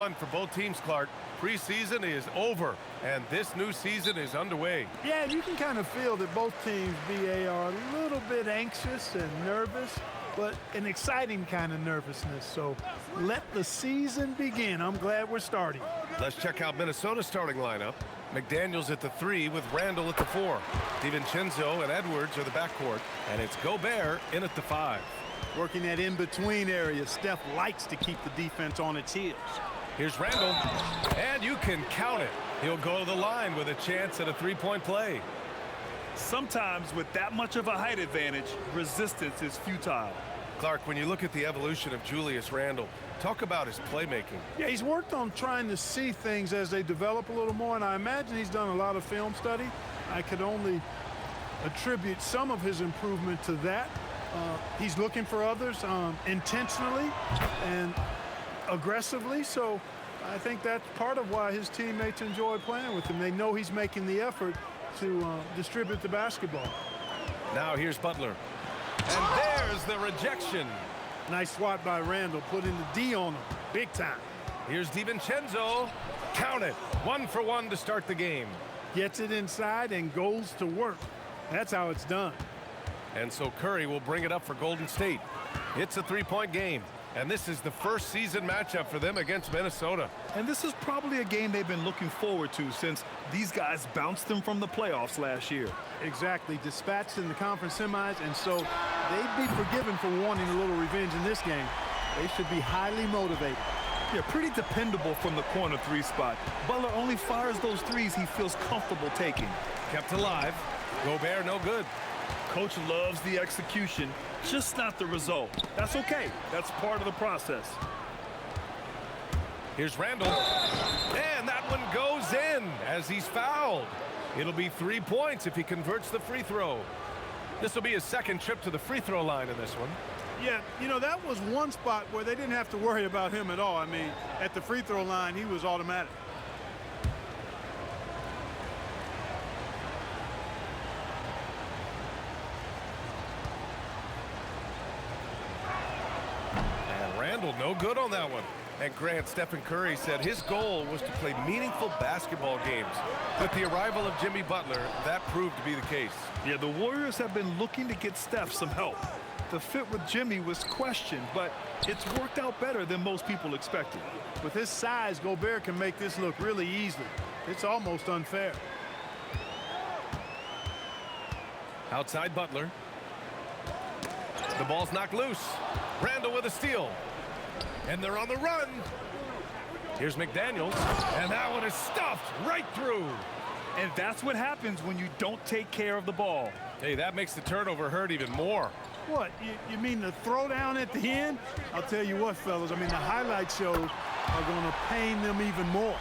Fun for both teams, Clark. Preseason is over, and this new season is underway. Yeah, you can kind of feel that both teams, BA, are a little bit anxious and nervous, but an exciting kind of nervousness. So let the season begin. I'm glad we're starting. Let's check out Minnesota's starting lineup. McDaniels at the 3 with Randall at the 4. DiVincenzo and Edwards are the backcourt, and it's Gobert in at the 5. Working that in-between area, Steph likes to keep the defense on its heels. Here's Randall, and you can count it. He'll go to the line with a chance at a three-point play. Sometimes with that much of a height advantage, resistance is futile. Clark, when you look at the evolution of Julius Randle, talk about his playmaking. Yeah, he's worked on trying to see things as they develop a little more, and I imagine he's done a lot of film study. I could only attribute some of his improvement to that. He's looking for others intentionally and aggressively, so I think that's part of why his teammates enjoy playing with him. They know he's making the effort to distribute the basketball. Now here's Butler. And there's the rejection. Nice swat by Randall, putting the D on him, big time. Here's DiVincenzo. Count it, 1 for 1 to start the game. Gets it inside and goes to work. That's how it's done. And so Curry will bring it up for Golden State. It's a three-point game, and this is the first season matchup for them against Minnesota. And this is probably a game they've been looking forward to since these guys bounced them from the playoffs last year. Exactly, dispatched in the conference semis, and so they'd be forgiven for wanting a little revenge in this game. They should be highly motivated. Yeah, pretty dependable from the corner 3 spot. Butler only fires those threes he feels comfortable taking. Kept alive. Gobert no good. Coach loves the execution, just not the result. That's okay. That's part of the process. Here's Randall. And that one goes in as he's fouled. It'll be 3 points if he converts the free throw. This will be his second trip to the free throw line in this one. Yeah, you know, that was one spot where they didn't have to worry about him at all. I mean, at the free throw line, he was automatic. Randall no good on that one. And Grant, Stephen Curry said his goal was to play meaningful basketball games. With the arrival of Jimmy Butler, that proved to be the case. Yeah, the Warriors have been looking to get Steph some help. The fit with Jimmy was questioned, but it's worked out better than most people expected. With his size, Gobert can make this look really easily. It's almost unfair. Outside Butler. The ball's knocked loose. Randall with a steal. And they're on the run. Here's McDaniels. And that one is stuffed right through. And that's what happens when you don't take care of the ball. Hey, that makes the turnover hurt even more. What, you mean the throwdown at the end? I'll tell you what, fellas, I mean, the highlight shows are going to pain them even more.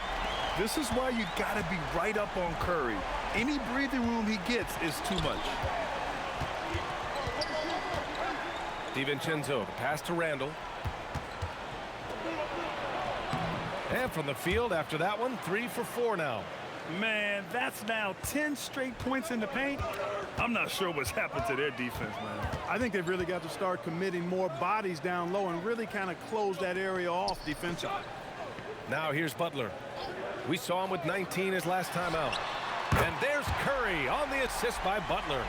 This is why you got to be right up on Curry. Any breathing room he gets is too much. DiVincenzo, the pass to Randall. And from the field after that one, 3 for 4 now. Man, that's now 10 straight points in the paint. I'm not sure what's happened to their defense, man. I think they've really got to start committing more bodies down low and really kind of close that area off defensively. Now here's Butler. We saw him with 19 his last time out. And there's Curry on the assist by Butler.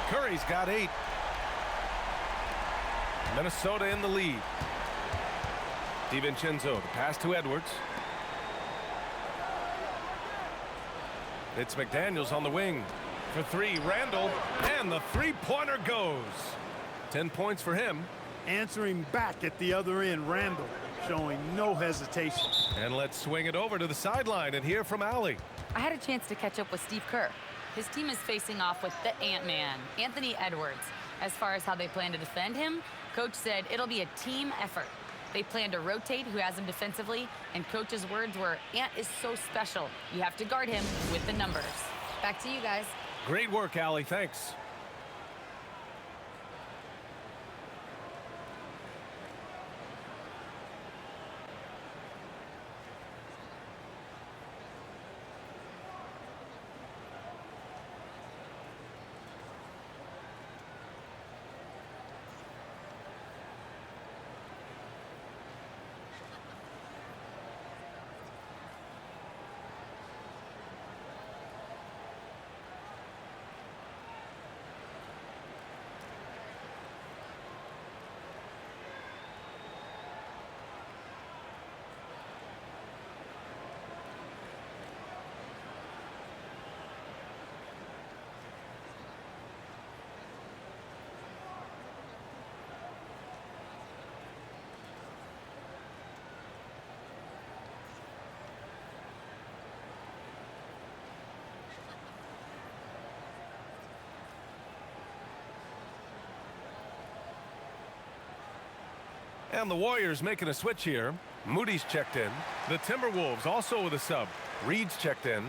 Curry's got 8. Minnesota in the lead. DiVincenzo, the pass to Edwards. It's McDaniels on the wing. For 3, Randall, and the three-pointer goes. 10 points for him. Answering back at the other end, Randall showing no hesitation. And let's swing it over to the sideline and hear from Allie. I had a chance to catch up with Steve Kerr. His team is facing off with the Ant-Man, Anthony Edwards. As far as how they plan to defend him, Coach said it'll be a team effort. They plan to rotate who has him defensively, and Coach's words were, Ant is so special. You have to guard him with the numbers. Back to you guys. Great work, Allie. Thanks. And the Warriors making a switch here. Moody's checked in. The Timberwolves also with a sub. Reed's checked in.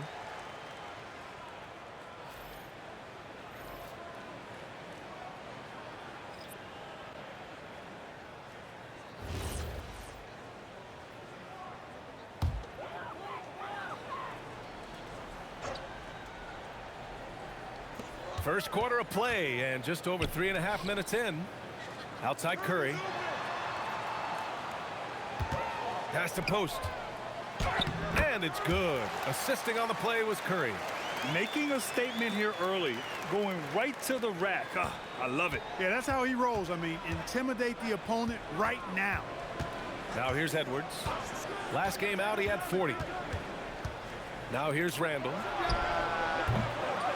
First quarter of play, and just over 3.5 minutes in. Outside Curry. Pass to post. And it's good. Assisting on the play was Curry. Making a statement here early. Going right to the rack. I love it. Yeah, that's how he rolls. I mean, intimidate the opponent right now. Now here's Edwards. Last game out, he had 40. Now here's Randall.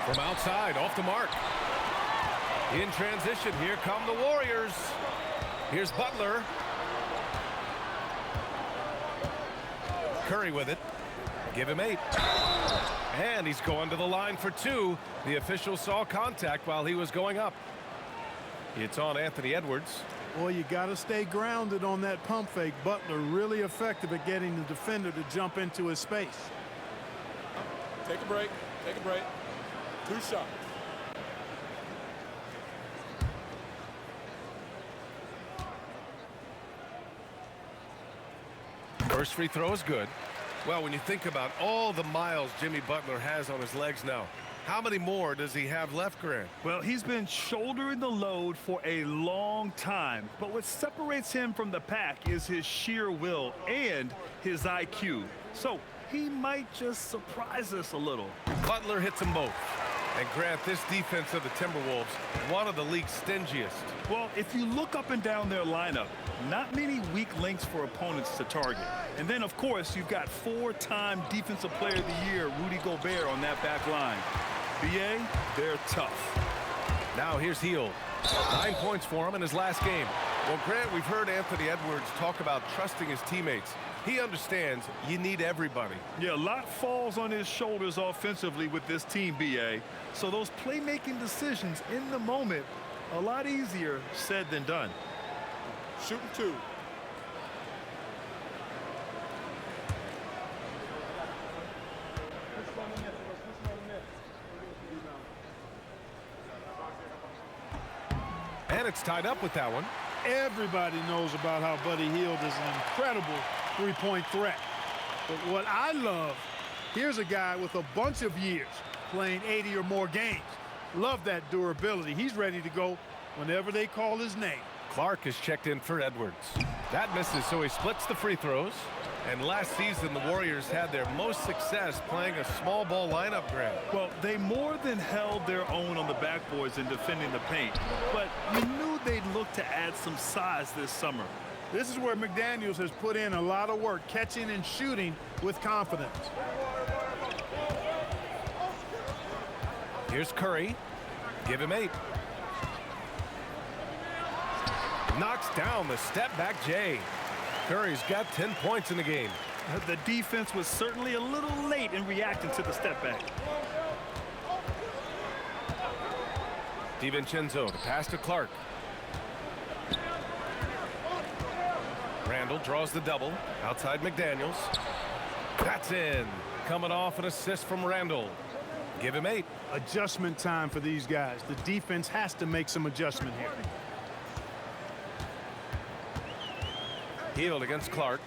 From outside, off the mark. In transition, here come the Warriors. Here's Butler. Curry with it. Give him 8. And he's going to the line for 2. The official saw contact while he was going up. It's on Anthony Edwards. Boy, you got to stay grounded on that pump fake. Butler really effective at getting the defender to jump into his space. Take a break. Take a break. 2 shots. First free throw is good. Well, when you think about all the miles Jimmy Butler has on his legs now, how many more does he have left, Grant? Well, he's been shouldering the load for a long time, but what separates him from the pack is his sheer will and his IQ. So he might just surprise us a little. Butler hits them both. And Grant, this defense of the Timberwolves, one of the league's stingiest. Well, if you look up and down their lineup, not many weak links for opponents to target. And then, of course, you've got 4-time Defensive Player of the Year, Rudy Gobert, on that back line. BA, they're tough. Now here's Hield. 9 points for him in his last game. Well, Grant, we've heard Anthony Edwards talk about trusting his teammates. He understands you need everybody. Yeah, a lot falls on his shoulders offensively with this team, BA. So those playmaking decisions in the moment, a lot easier said than done. Shooting 2. And it's tied up with that one. Everybody knows about how Buddy Hield is an incredible three-point threat. But what I love, here's a guy with a bunch of years playing 80 or more games. Love that durability. He's ready to go whenever they call his name. Clark is checked in for Edwards. That misses, so he splits the free throws. And last season, the Warriors had their most success playing a small ball lineup, Grant. Well, they more than held their own on the backboards in defending the paint. But you knew they'd look to add some size this summer. This is where McDaniels has put in a lot of work, catching and shooting with confidence. Here's Curry. Give him 8. Knocks down the step-back J. Curry's got 10 points in the game. The defense was certainly a little late in reacting to the step back. DiVincenzo, the pass to Clark. Randall draws the double. Outside McDaniels. That's in. Coming off an assist from Randall. Give him 8. Adjustment time for these guys. The defense has to make some adjustment here. Hield against Clark.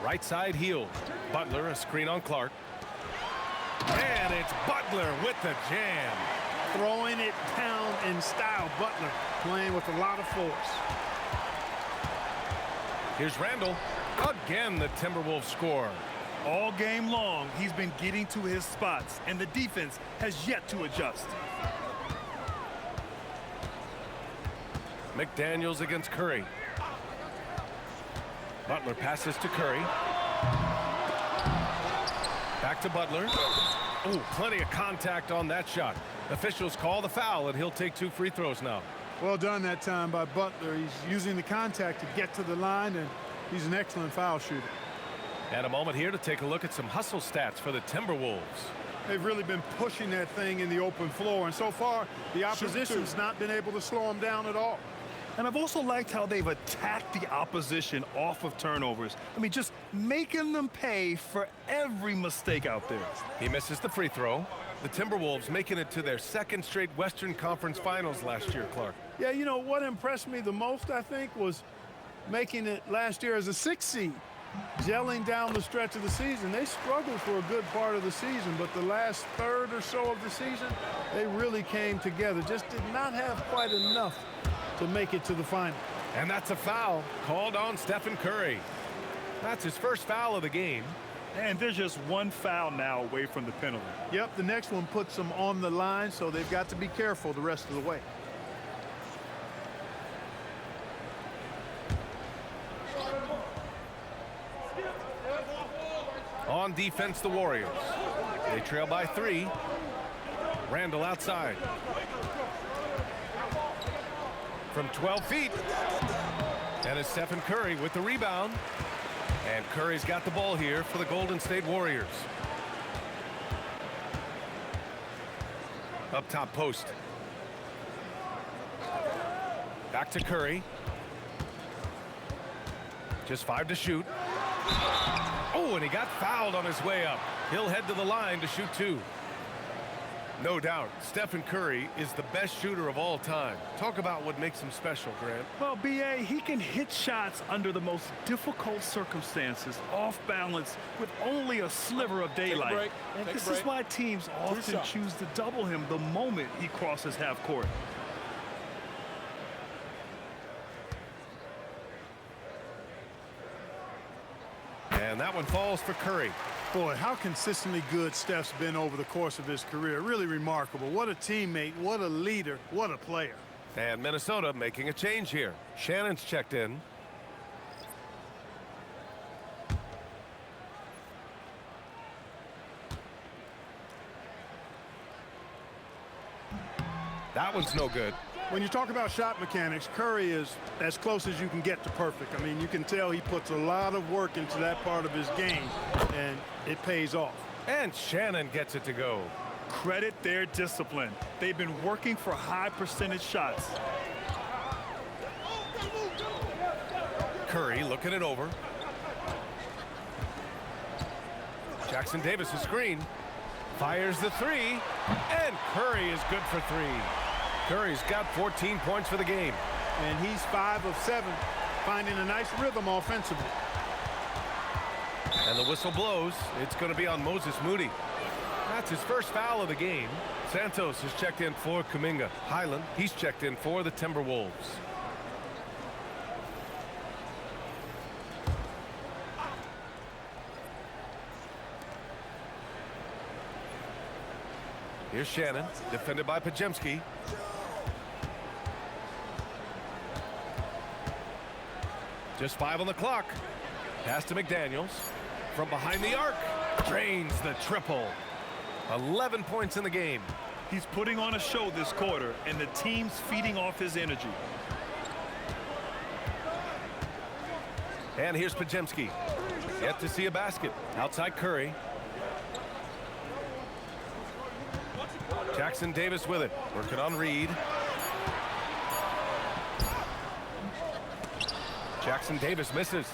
Right side Hield. Butler, a screen on Clark. And it's Butler with the jam. Throwing it down in style. Butler playing with a lot of force. Here's Randall. Again, the Timberwolves score. All game long, he's been getting to his spots, and the defense has yet to adjust. McDaniels against Curry. Butler passes to Curry. Back to Butler. Oh, plenty of contact on that shot. Officials call the foul, and he'll take 2 free throws now. Well done that time by Butler. He's using the contact to get to the line, and he's an excellent foul shooter. And a moment here to take a look at some hustle stats for the Timberwolves. They've really been pushing that thing in the open floor, and so far, the opposition's not been able to slow them down at all. And I've also liked how they've attacked the opposition off of turnovers. I mean, just making them pay for every mistake out there. He misses the free throw. The Timberwolves making it to their second straight Western Conference Finals last year, Clark. Yeah, you know, what impressed me the most, I think, was making it last year as a 6th seed. Gelling down the stretch of the season. They struggled for a good part of the season, but the last third or so of the season, they really came together. Just did not have quite enough to make it to the final. And that's a foul called on Stephen Curry. That's his first foul of the game. And there's just one foul now away from the penalty. Yep, the next one puts them on the line, so they've got to be careful the rest of the way. On defense, the Warriors. They trail by 3. Randall outside. From 12 feet. And it's Stephen Curry with the rebound. And Curry's got the ball here for the Golden State Warriors. Up top post. Back to Curry. Just 5 to shoot. Oh, and he got fouled on his way up. He'll head to the line to shoot 2. No doubt, Stephen Curry is the best shooter of all time. Talk about what makes him special, Grant. Well, B.A., he can hit shots under the most difficult circumstances, off balance, with only a sliver of daylight. And this is why teams often choose to double him the moment he crosses half court. And that one falls for Curry. Boy, how consistently good Steph's been over the course of his career. Really remarkable. What a teammate, what a leader, what a player. And Minnesota making a change here. Shannon's checked in. That one's no good. When you talk about shot mechanics, Curry is as close as you can get to perfect. I mean, you can tell he puts a lot of work into that part of his game, and it pays off. And Shannon gets it to go. Credit their discipline. They've been working for high percentage shots. Curry looking it over. Jackson Davis a screen. Fires the 3. And Curry is good for 3. Curry's got 14 points for the game. And he's 5 of 7, finding a nice rhythm offensively. And the whistle blows. It's going to be on Moses Moody. That's his first foul of the game. Santos has checked in for Kuminga. Highland, he's checked in for the Timberwolves. Here's Shannon, defended by Pajemski. Just 5 on the clock. Pass to McDaniels. From behind the arc. Drains the triple. 11 points in the game. He's putting on a show this quarter, and the team's feeding off his energy. And here's Pajemski. Yet to see a basket. Outside Curry. Jackson Davis with it. Working on Reed. Jackson Davis misses.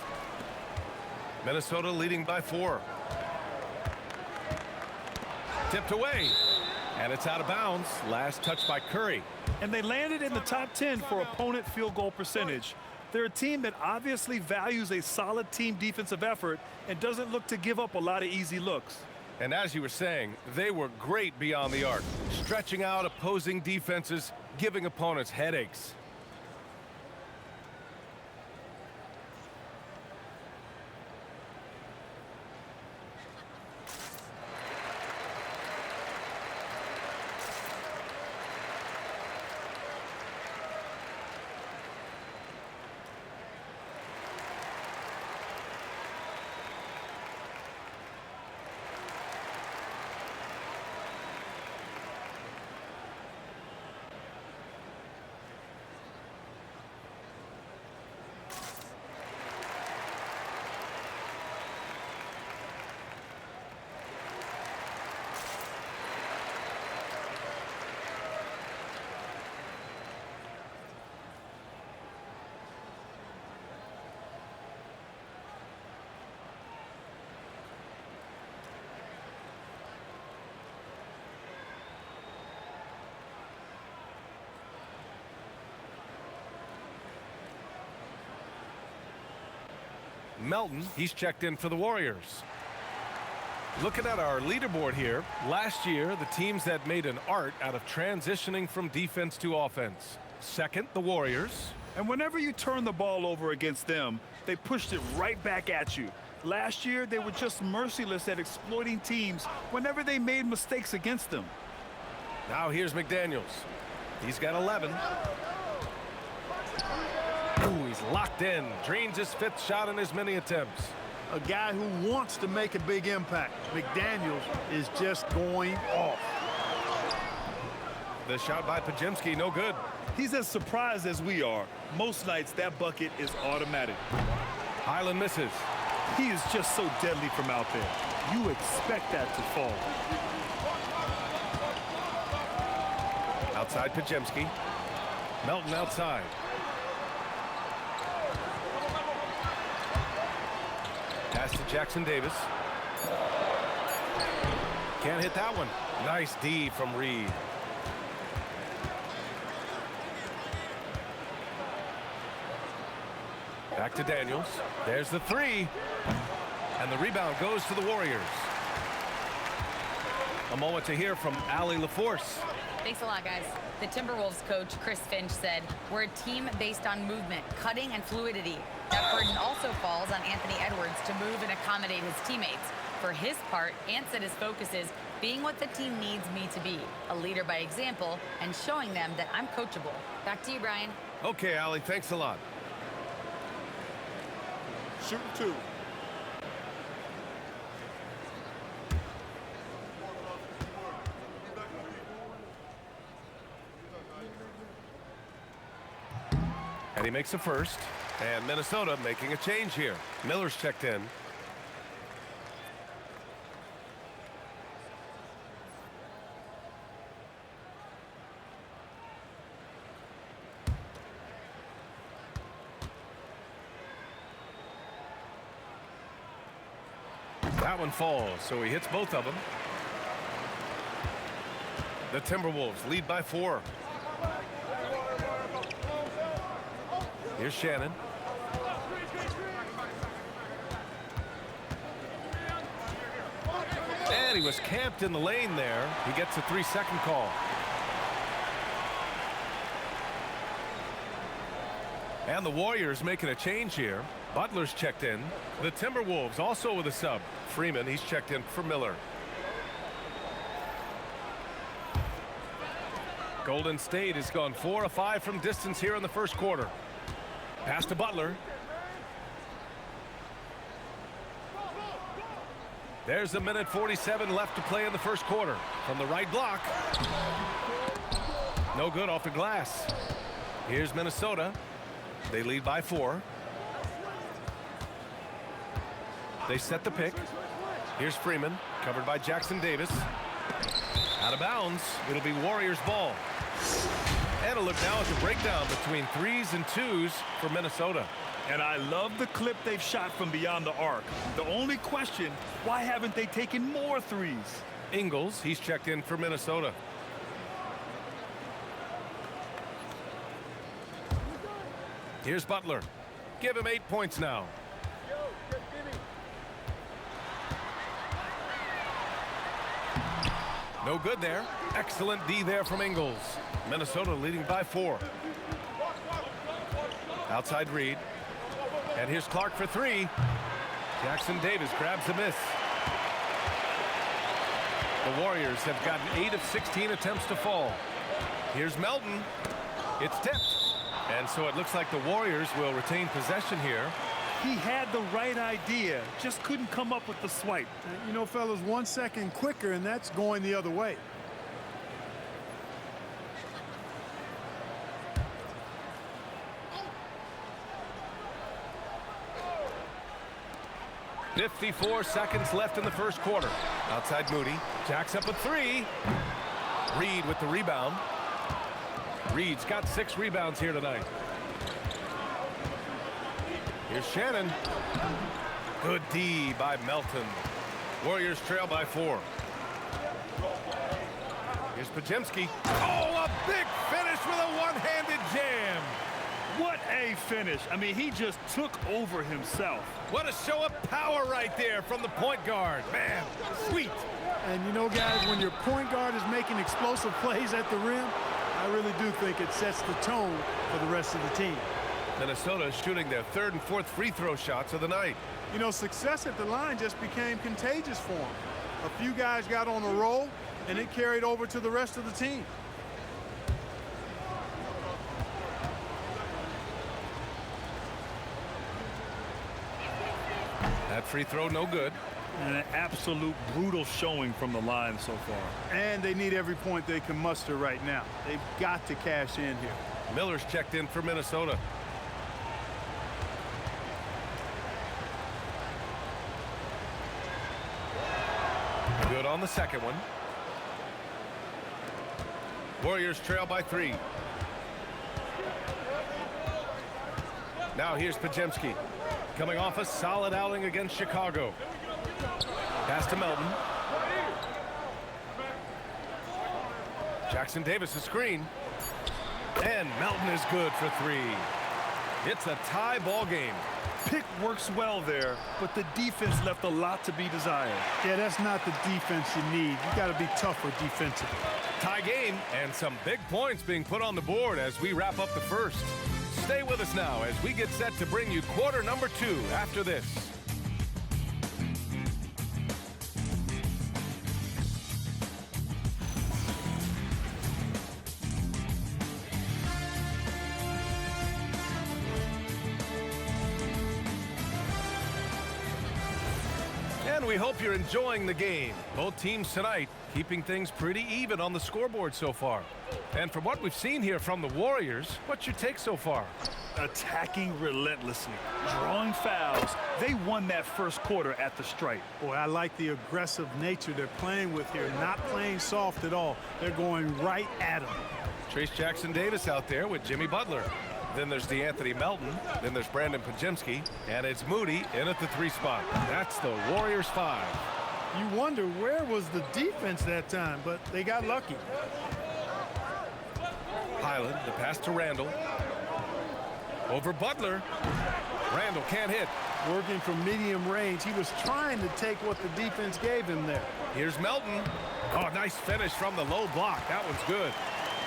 Minnesota leading by 4. Tipped away. And it's out of bounds. Last touch by Curry. And they landed in the top 10 for opponent field goal percentage. They're a team that obviously values a solid team defensive effort and doesn't look to give up a lot of easy looks. And as you were saying, they were great beyond the arc, stretching out opposing defenses, giving opponents headaches. Melton, he's checked in for the Warriors. Looking at our leaderboard here, last year, the teams that made an art out of transitioning from defense to offense. Second, the Warriors. And whenever you turn the ball over against them, they pushed it right back at you. Last year, they were just merciless at exploiting teams whenever they made mistakes against them. Now here's McDaniels. He's got 11. Ooh, he's locked in. Drains his 5th shot in as many attempts. A guy who wants to make a big impact. McDaniels is just going off. The shot by Podziemski, no good. He's as surprised as we are. Most nights, that bucket is automatic. Highland misses. He is just so deadly from out there. You expect that to fall. Outside Podziemski. Melton outside. Pass to Jackson Davis. Can't hit that one. Nice D from Reed. Back to Daniels. There's the 3. And the rebound goes to the Warriors. A moment to hear from Allie LaForce. Thanks a lot, guys. The Timberwolves coach, Chris Finch, said, "We're a team based on movement, cutting, and fluidity. That burden also falls on Anthony Edwards to move and accommodate his teammates. For his part, Ant said his focus is being what the team needs me to be, a leader by example, and showing them that I'm coachable." Back to you, Brian. Okay, Allie, thanks a lot. Shooting 2. And he makes a first. And Minnesota making a change here. Miller's checked in. That one falls, so he hits both of them. The Timberwolves lead by 4. Here's Shannon. And he was camped in the lane there. He gets a 3-second call. And the Warriors making a change here. Butler's checked in. The Timberwolves also with a sub. Freeman, he's checked in for Miller. Golden State has gone 4 of 5 from distance here in the first quarter. Pass to Butler. There's a minute 47 left to play in the first quarter. From the right block. No good off the glass. Here's Minnesota. They lead by 4. They set the pick. Here's Freeman, covered by Jackson Davis. Out of bounds. It'll be Warriors ball. And a look now at the breakdown between 3s and 2s for Minnesota. And I love the clip they've shot from beyond the arc. The only question, why haven't they taken more 3s? Ingles, he's checked in for Minnesota. Here's Butler. Give him 8 points now. No good there. Excellent D there from Ingles. Minnesota leading by 4. Outside Reed. And here's Clark for 3. Jackson Davis grabs the miss. The Warriors have gotten 8 of 16 attempts to fall. Here's Melton. It's tipped. And so it looks like the Warriors will retain possession here. He had the right idea, just couldn't come up with the swipe. You know, fellas, 1 second quicker, and that's going the other way. .54 seconds left in the first quarter. Outside Moody. Jacks up a 3. Reed with the rebound. Reed's got 6 rebounds here tonight. Here's Shannon. Good D by Melton. Warriors trail by 4. Here's Podziemski. Oh, a big finish with a one-handed jam. What a finish. I mean, he just took over himself. What a show of power right there from the point guard. Man, sweet. And you know, guys, when your point guard is making explosive plays at the rim, I really do think it sets the tone for the rest of the team. Minnesota is shooting their third and fourth free throw shots of the night. You know, success at the line just became contagious for them. A few guys got on a roll, and it carried over to the rest of the team. That free throw no good. And an absolute brutal showing from the line so far. And they need every point they can muster right now. They've got to cash in here. Miller's checked in for Minnesota. Good on the second one. Warriors trail by 3. Now here's Podziemski, coming off a solid outing against Chicago. Pass to Melton. Jackson Davis a screen. And Melton is good for 3. It's a tie ball game. Pick works well there, but the defense left a lot to be desired. Yeah, that's not the defense you need. You got to be tougher defensively. Tie game and some big points being put on the board as we wrap up the first. Stay with us now as we get set to bring you quarter number 2 after this. And we hope you're enjoying the game. Both teams tonight keeping things pretty even on the scoreboard so far. And from what we've seen here from the Warriors, what's your take so far? Attacking relentlessly, drawing fouls. They won that first quarter at the stripe. Boy, I like the aggressive nature they're playing with here. Not playing soft at all. They're going right at them. Trace Jackson Davis out there with Jimmy Butler. Then there's DeAnthony Melton. Then there's Brandon Podziemski. And it's Moody in at the 3 spot. That's the Warriors 5. You wonder where was the defense that time, but they got lucky. Highland, the pass to Randall. Over Butler. Randall can't hit. Working from medium range. He was trying to take what the defense gave him there. Here's Melton. Oh, nice finish from the low block. That one's good.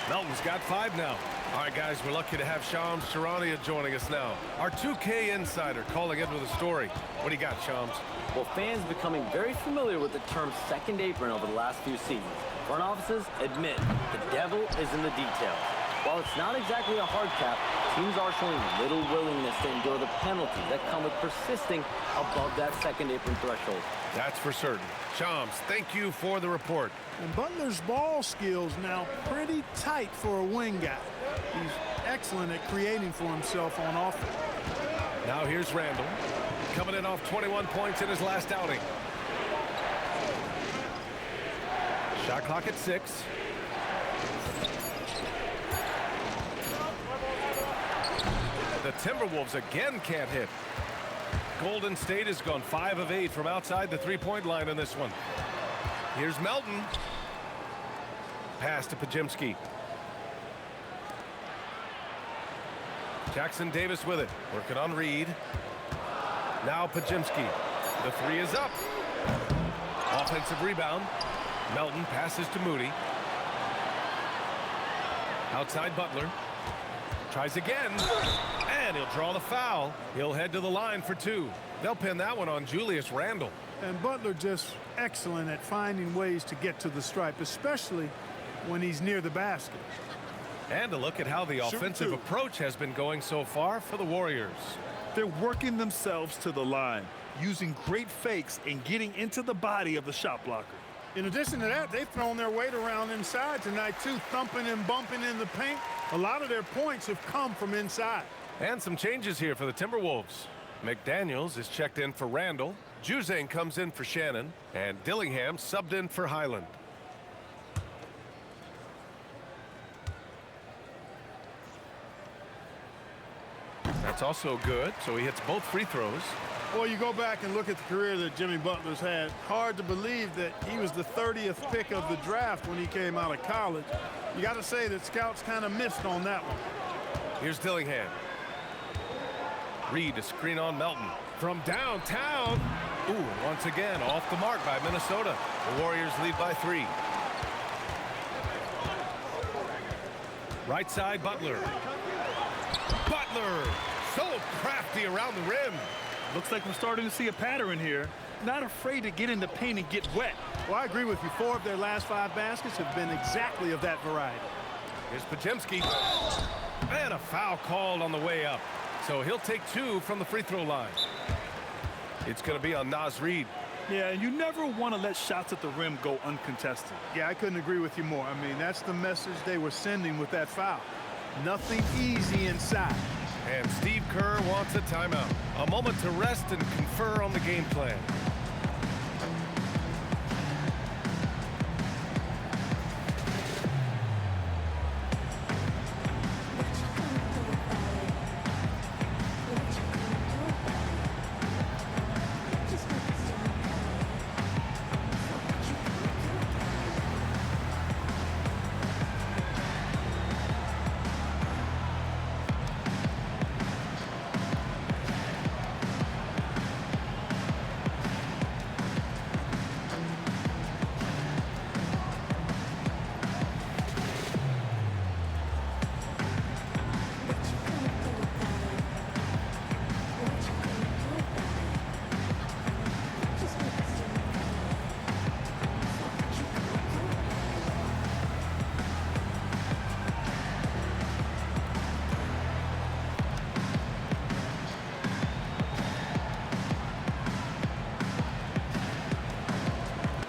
Melton's got 5 now. All right, guys, we're lucky to have Shams Charania joining us now. Our 2K insider calling in with a story. What do you got, Shams? Well, fans becoming very familiar with the term second apron over the last few seasons. Front offices admit the devil is in the details. While it's not exactly a hard cap, teams are showing little willingness to endure the penalties that come with persisting above that second apron threshold. That's for certain. Shams, thank you for the report. And Butler's ball skills now pretty tight for a wing guy. He's excellent at creating for himself on offense. Now here's Randall, coming in off 21 points in his last outing. Shot clock at 6. The Timberwolves again can't hit. Golden State has gone 5 of 8 from outside the 3-point line in this one. Here's Melton. Pass to Podziemski. Jackson Davis with it, working on Reed. Now Podziemski. The 3 is up. Offensive rebound. Melton passes to Moody. Outside Butler. Tries again. And he'll draw the foul. He'll head to the line for 2. They'll pin that one on Julius Randle. And Butler just excellent at finding ways to get to the stripe, especially when he's near the basket. And a look at how the offensive approach has been going so far for the Warriors. They're working themselves to the line, using great fakes and getting into the body of the shot blocker. In addition to that, they've thrown their weight around inside tonight, too, thumping and bumping in the paint. A lot of their points have come from inside. And some changes here for the Timberwolves. McDaniels is checked in for Randall. Juzang comes in for Shannon. And Dillingham subbed in for Highland. That's also good, so he hits both free throws. Well, you go back and look at the career that Jimmy Butler's had. Hard to believe that he was the 30th pick of the draft when he came out of college. You got to say that scouts kind of missed on that one. Here's Dillingham. Reed to screen on Melton. From downtown. Ooh, once again, off the mark by Minnesota. The Warriors lead by 3. Right side, Butler. Butler, so crafty around the rim. Looks like we're starting to see a pattern here. Not afraid to get in the paint and get wet. Well, I agree with you. 4 of their last 5 baskets have been exactly of that variety. Here's Podziemski. And a foul called on the way up. So he'll take 2 from the free throw line. It's going to be on Naz Reid. Yeah, and you never want to let shots at the rim go uncontested. Yeah, I couldn't agree with you more. I mean, that's the message they were sending with that foul. Nothing easy inside. And Steve Kerr wants a timeout. A moment to rest and confer on the game plan.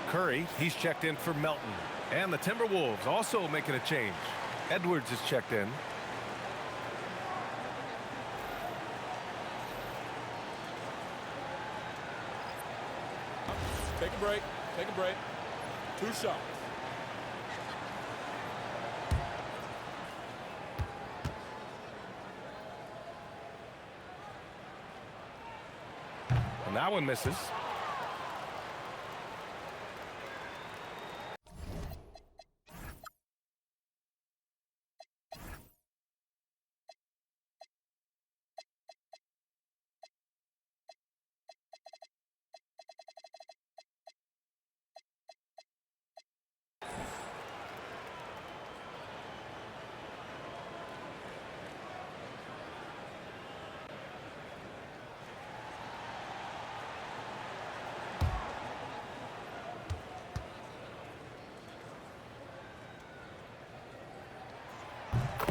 Curry, he's checked in for Melton. And the Timberwolves also making a change. Edwards is checked in. Take a break. Take a break. 2 shots. And that one misses.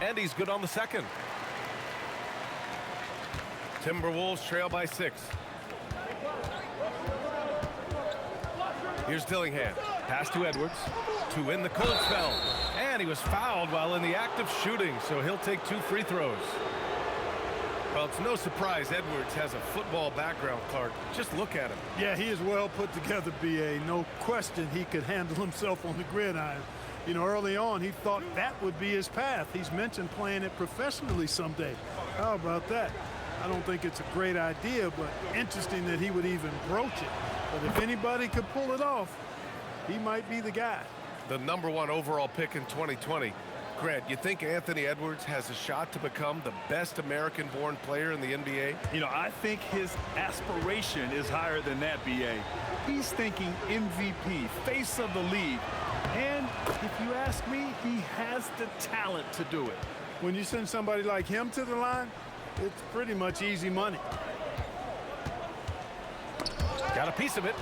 And he's good on the second. Timberwolves trail by 6. Here's Dillingham. Pass to Edwards. To win the cold spell. And he was fouled while in the act of shooting, so he'll take 2 free throws. Well, it's no surprise Edwards has a football background, Clark. Just look at him. Yeah, he is well put together, B.A. No question he could handle himself on the gridiron. You know, early on, he thought that would be his path. He's mentioned playing it professionally someday. How about that? I don't think it's a great idea, but interesting that he would even broach it. But if anybody could pull it off, he might be the guy. The #1 overall pick in 2020. Grant, you think Anthony Edwards has a shot to become the best American-born player in the NBA? You know, I think his aspiration is higher than that, B.A. He's thinking MVP, face of the league. And if you ask me, he has the talent to do it. When you send somebody like him to the line, it's pretty much easy money. Got a piece of it.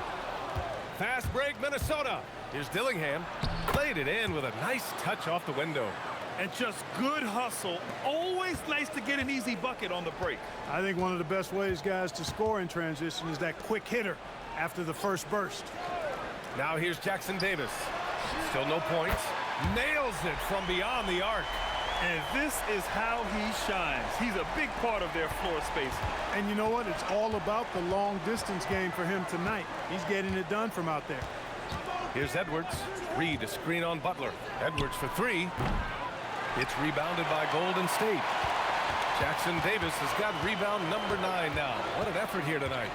Fast break, Minnesota. Here's Dillingham. Played it in with a nice touch off the window. And just good hustle. Always nice to get an easy bucket on the break. I think one of the best ways, guys, to score in transition is that quick hitter after the first burst. Now here's Jackson Davis. Still no points. Nails it from beyond the arc. And this is how he shines. He's a big part of their floor space. And you know what? It's all about the long distance game for him tonight. He's getting it done from out there. Here's Edwards. Reed, a screen on Butler. Edwards for 3. It's rebounded by Golden State. Jackson Davis has got rebound #9 now. What an effort here tonight.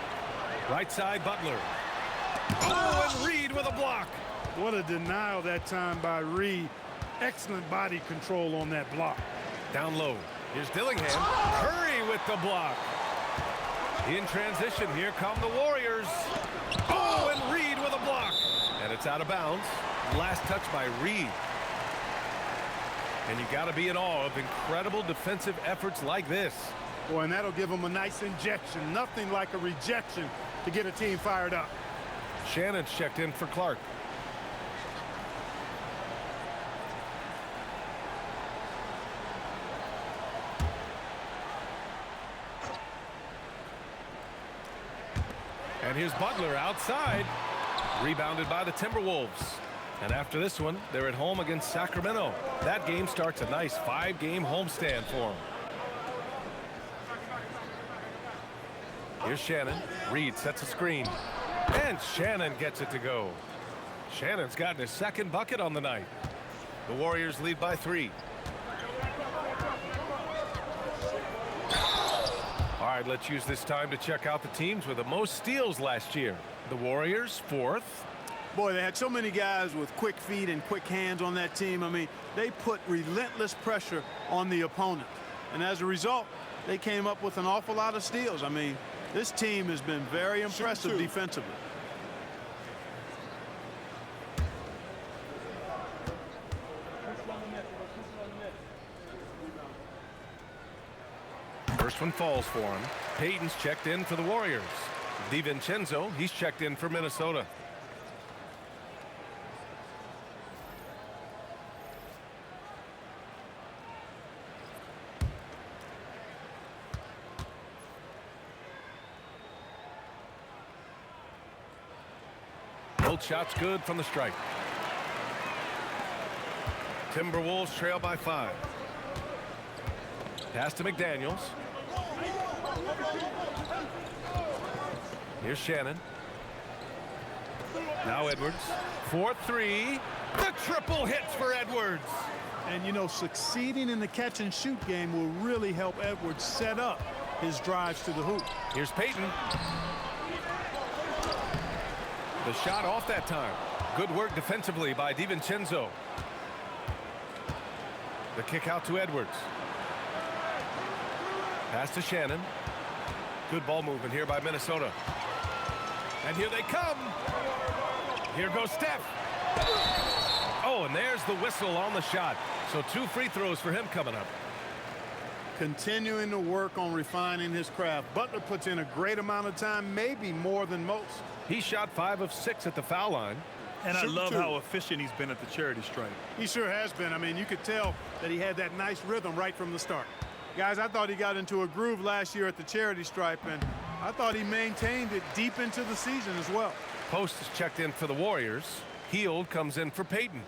Right side, Butler. Oh, and Reed with a block. What a denial that time by Reed. Excellent body control on that block. Down low. Here's Dillingham. Curry with the block. In transition, here come the Warriors. Oh, and Reed with a block. And it's out of bounds. Last touch by Reed. And you got to be in awe of incredible defensive efforts like this. Boy, and that'll give them a nice injection. Nothing like a rejection to get a team fired up. Shannon's checked in for Clark. And here's Butler outside. Rebounded by the Timberwolves. And after this one, they're at home against Sacramento. That game starts a nice 5-game homestand for them. Here's Shannon. Reed sets a screen. And Shannon gets it to go. Shannon's gotten his second bucket on the night. The Warriors lead by 3. All right, let's use this time to check out the teams with the most steals last year. The Warriors, 4th. Boy, they had so many guys with quick feet and quick hands on that team. I mean, they put relentless pressure on the opponent. And as a result, they came up with an awful lot of steals. I mean, this team has been very impressive defensively. First one falls for him. Payton's checked in for the Warriors. DiVincenzo, he's checked in for Minnesota. Both shots good from the stripe. Timberwolves trail by 5. Pass to McDaniels. Here's Shannon. Now Edwards. 4-3. The triple hits for Edwards. And, you know, succeeding in the catch-and-shoot game will really help Edwards set up his drives to the hoop. Here's Payton. The shot off that time. Good work defensively by DiVincenzo. The kick out to Edwards. Pass to Shannon. Good ball movement here by Minnesota. And here they come. Here goes Steph. Oh, and there's the whistle on the shot. So 2 free throws for him coming up. Continuing to work on refining his craft. Butler puts in a great amount of time, maybe more than most. He shot 5 of 6 at the foul line. And I love how efficient he's been at the charity stripe. He sure has been. I mean, you could tell that he had that nice rhythm right from the start. Guys, I thought he got into a groove last year at the charity stripe, and I thought he maintained it deep into the season as well. Post is checked in for the Warriors. Hield comes in for Payton.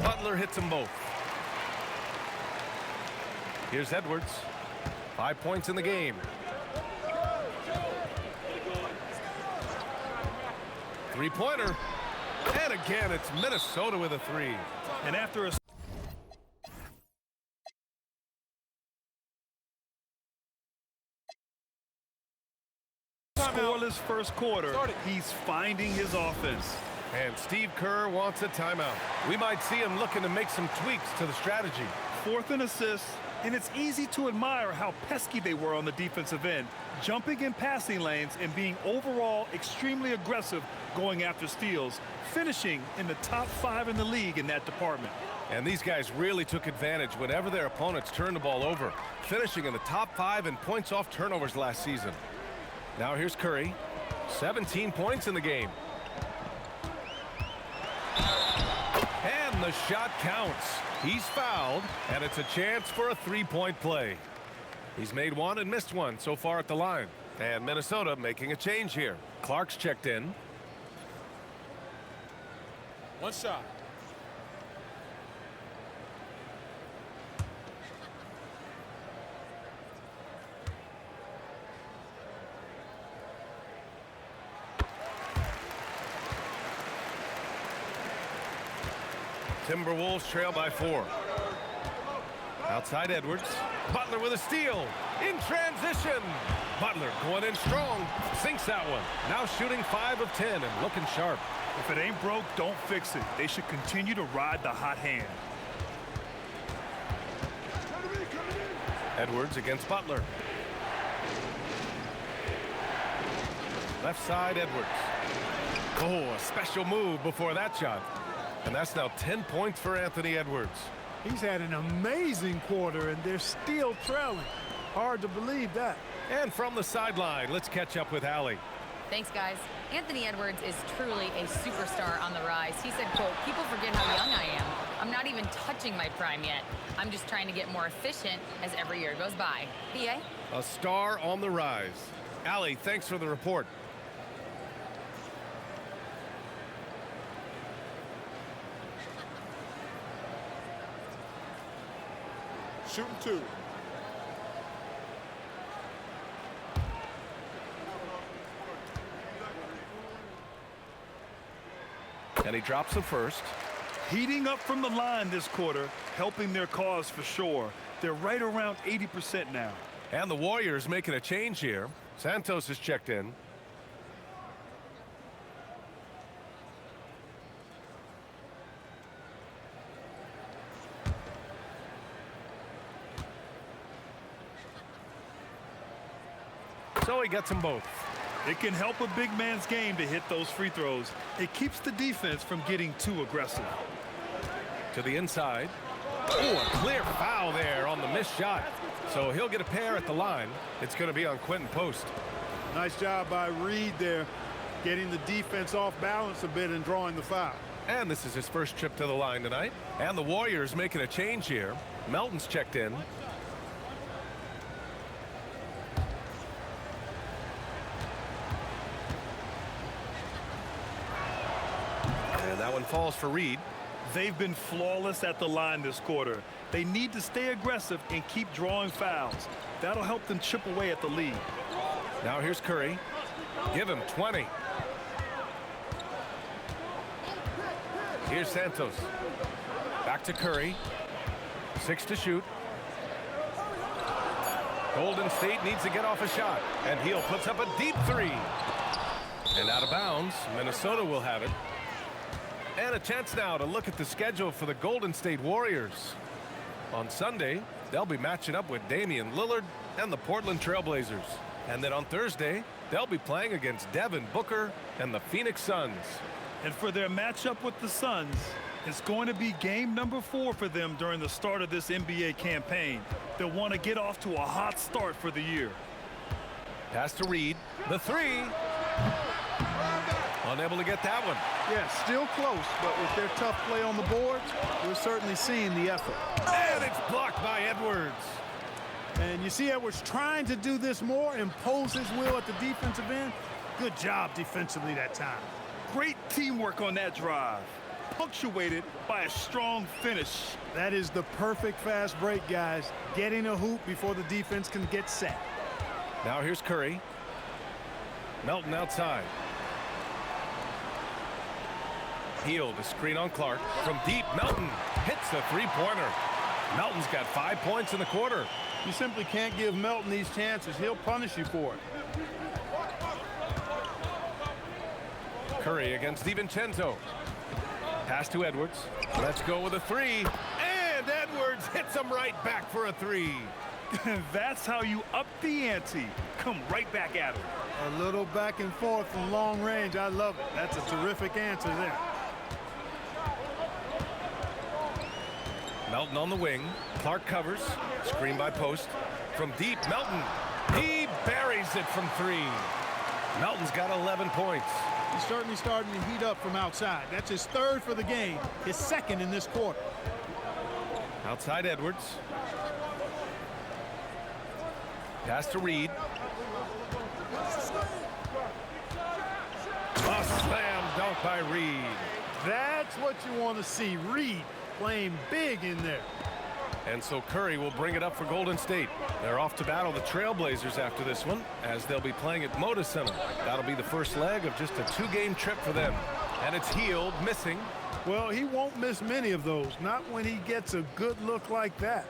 Butler hits them both. Here's Edwards. 5 points in the game. Three-pointer. And again, it's Minnesota with a 3. And after a scoreless first quarter, he's finding his offense. And Steve Kerr wants a timeout. We might see him looking to make some tweaks to the strategy. 4th and assist, and it's easy to admire how pesky they were on the defensive end, jumping in passing lanes and being overall extremely aggressive going after steals, finishing in the top 5 in the league in that department. And these guys really took advantage whenever their opponents turned the ball over, finishing in the top 5 in points off turnovers last season. Now here's Curry. 17 points in the game. And the shot counts. He's fouled, and it's a chance for a 3-point play. He's made 1 and missed 1 so far at the line. And Minnesota making a change here. Clark's checked in. 1 shot. Timberwolves trail by 4. Outside Edwards. Butler with a steal. In transition. Butler going in strong. Sinks that one. Now shooting 5 of 10 and looking sharp. If it ain't broke, don't fix it. They should continue to ride the hot hand. Edwards against Butler. Left side, Edwards. Oh, a special move before that shot. And that's now 10 points for Anthony Edwards. He's had an amazing quarter, and they're still trailing. Hard to believe that. And from the sideline, let's catch up with Allie. Thanks, guys. Anthony Edwards is truly a superstar on the rise. He said, quote, "People forget how young I am. I'm not even touching my prime yet. I'm just trying to get more efficient as every year goes by." PA? A star on the rise. Allie, thanks for the report. Shooting 2. And he drops the first. Heating up from the line this quarter, helping their cause for sure. They're right around 80% now. And the Warriors making a change here. Santos is checked in. So he gets them both. It can help a big man's game to hit those free throws. It keeps the defense from getting too aggressive. To the inside. Oh, a clear foul there on the missed shot. So he'll get a pair at the line. It's going to be on Quentin Post. Nice job by Reed there, getting the defense off balance a bit and drawing the foul. And this is his first trip to the line tonight. And the Warriors making a change here. Melton's checked in. And that one falls for Reed. They've been flawless at the line this quarter. They need to stay aggressive and keep drawing fouls. That'll help them chip away at the lead. Now here's Curry. Give him 20. Here's Santos. Back to Curry. 6 to shoot. Golden State needs to get off a shot. And Hill puts up a deep 3. And out of bounds. Minnesota will have it. And a chance now to look at the schedule for the Golden State Warriors. On Sunday, they'll be matching up with Damian Lillard and the Portland Trail Blazers. And then on Thursday, they'll be playing against Devin Booker and the Phoenix Suns. And for their matchup with the Suns, it's going to be game number 4 for them during the start of this NBA campaign. They'll want to get off to a hot start for the year. Pass to Reed. The 3. Unable to get that one. Yeah, still close, but with their tough play on the boards, we're certainly seeing the effort. And it's blocked by Edwards. And you see Edwards trying to do this more, impose his will at the defensive end. Good job defensively that time. Great teamwork on that drive, punctuated by a strong finish. That is the perfect fast break, guys. Getting a hoop before the defense can get set. Now here's Curry. Melton outside. Hill to screen on Clark. From deep, Melton hits the three-pointer. Melton's got 5 points in the quarter. You simply can't give Melton these chances. He'll punish you for it. Curry against DiVincenzo. Pass to Edwards. Let's go with a 3. And Edwards hits him right back for a 3. That's how you up the ante. Come right back at him. A little back and forth from long range. I love it. That's a terrific answer there. Melton on the wing. Clark covers. Screen by Post. From deep, Melton. He buries it from 3. Melton's got 11 points. He's certainly starting to heat up from outside. That's his 3rd for the game, his 2nd in this quarter. Outside Edwards. Pass to Reed. A slam dunk by Reed. That's what you want to see. Reed playing big in there. And so Curry will bring it up for Golden State. They're off to battle the Trailblazers after this one, as they'll be playing at Moda Center. That'll be the first leg of just a 2-game trip for them. And it's Hield missing. Well, he won't miss many of those, not when he gets a good look like that.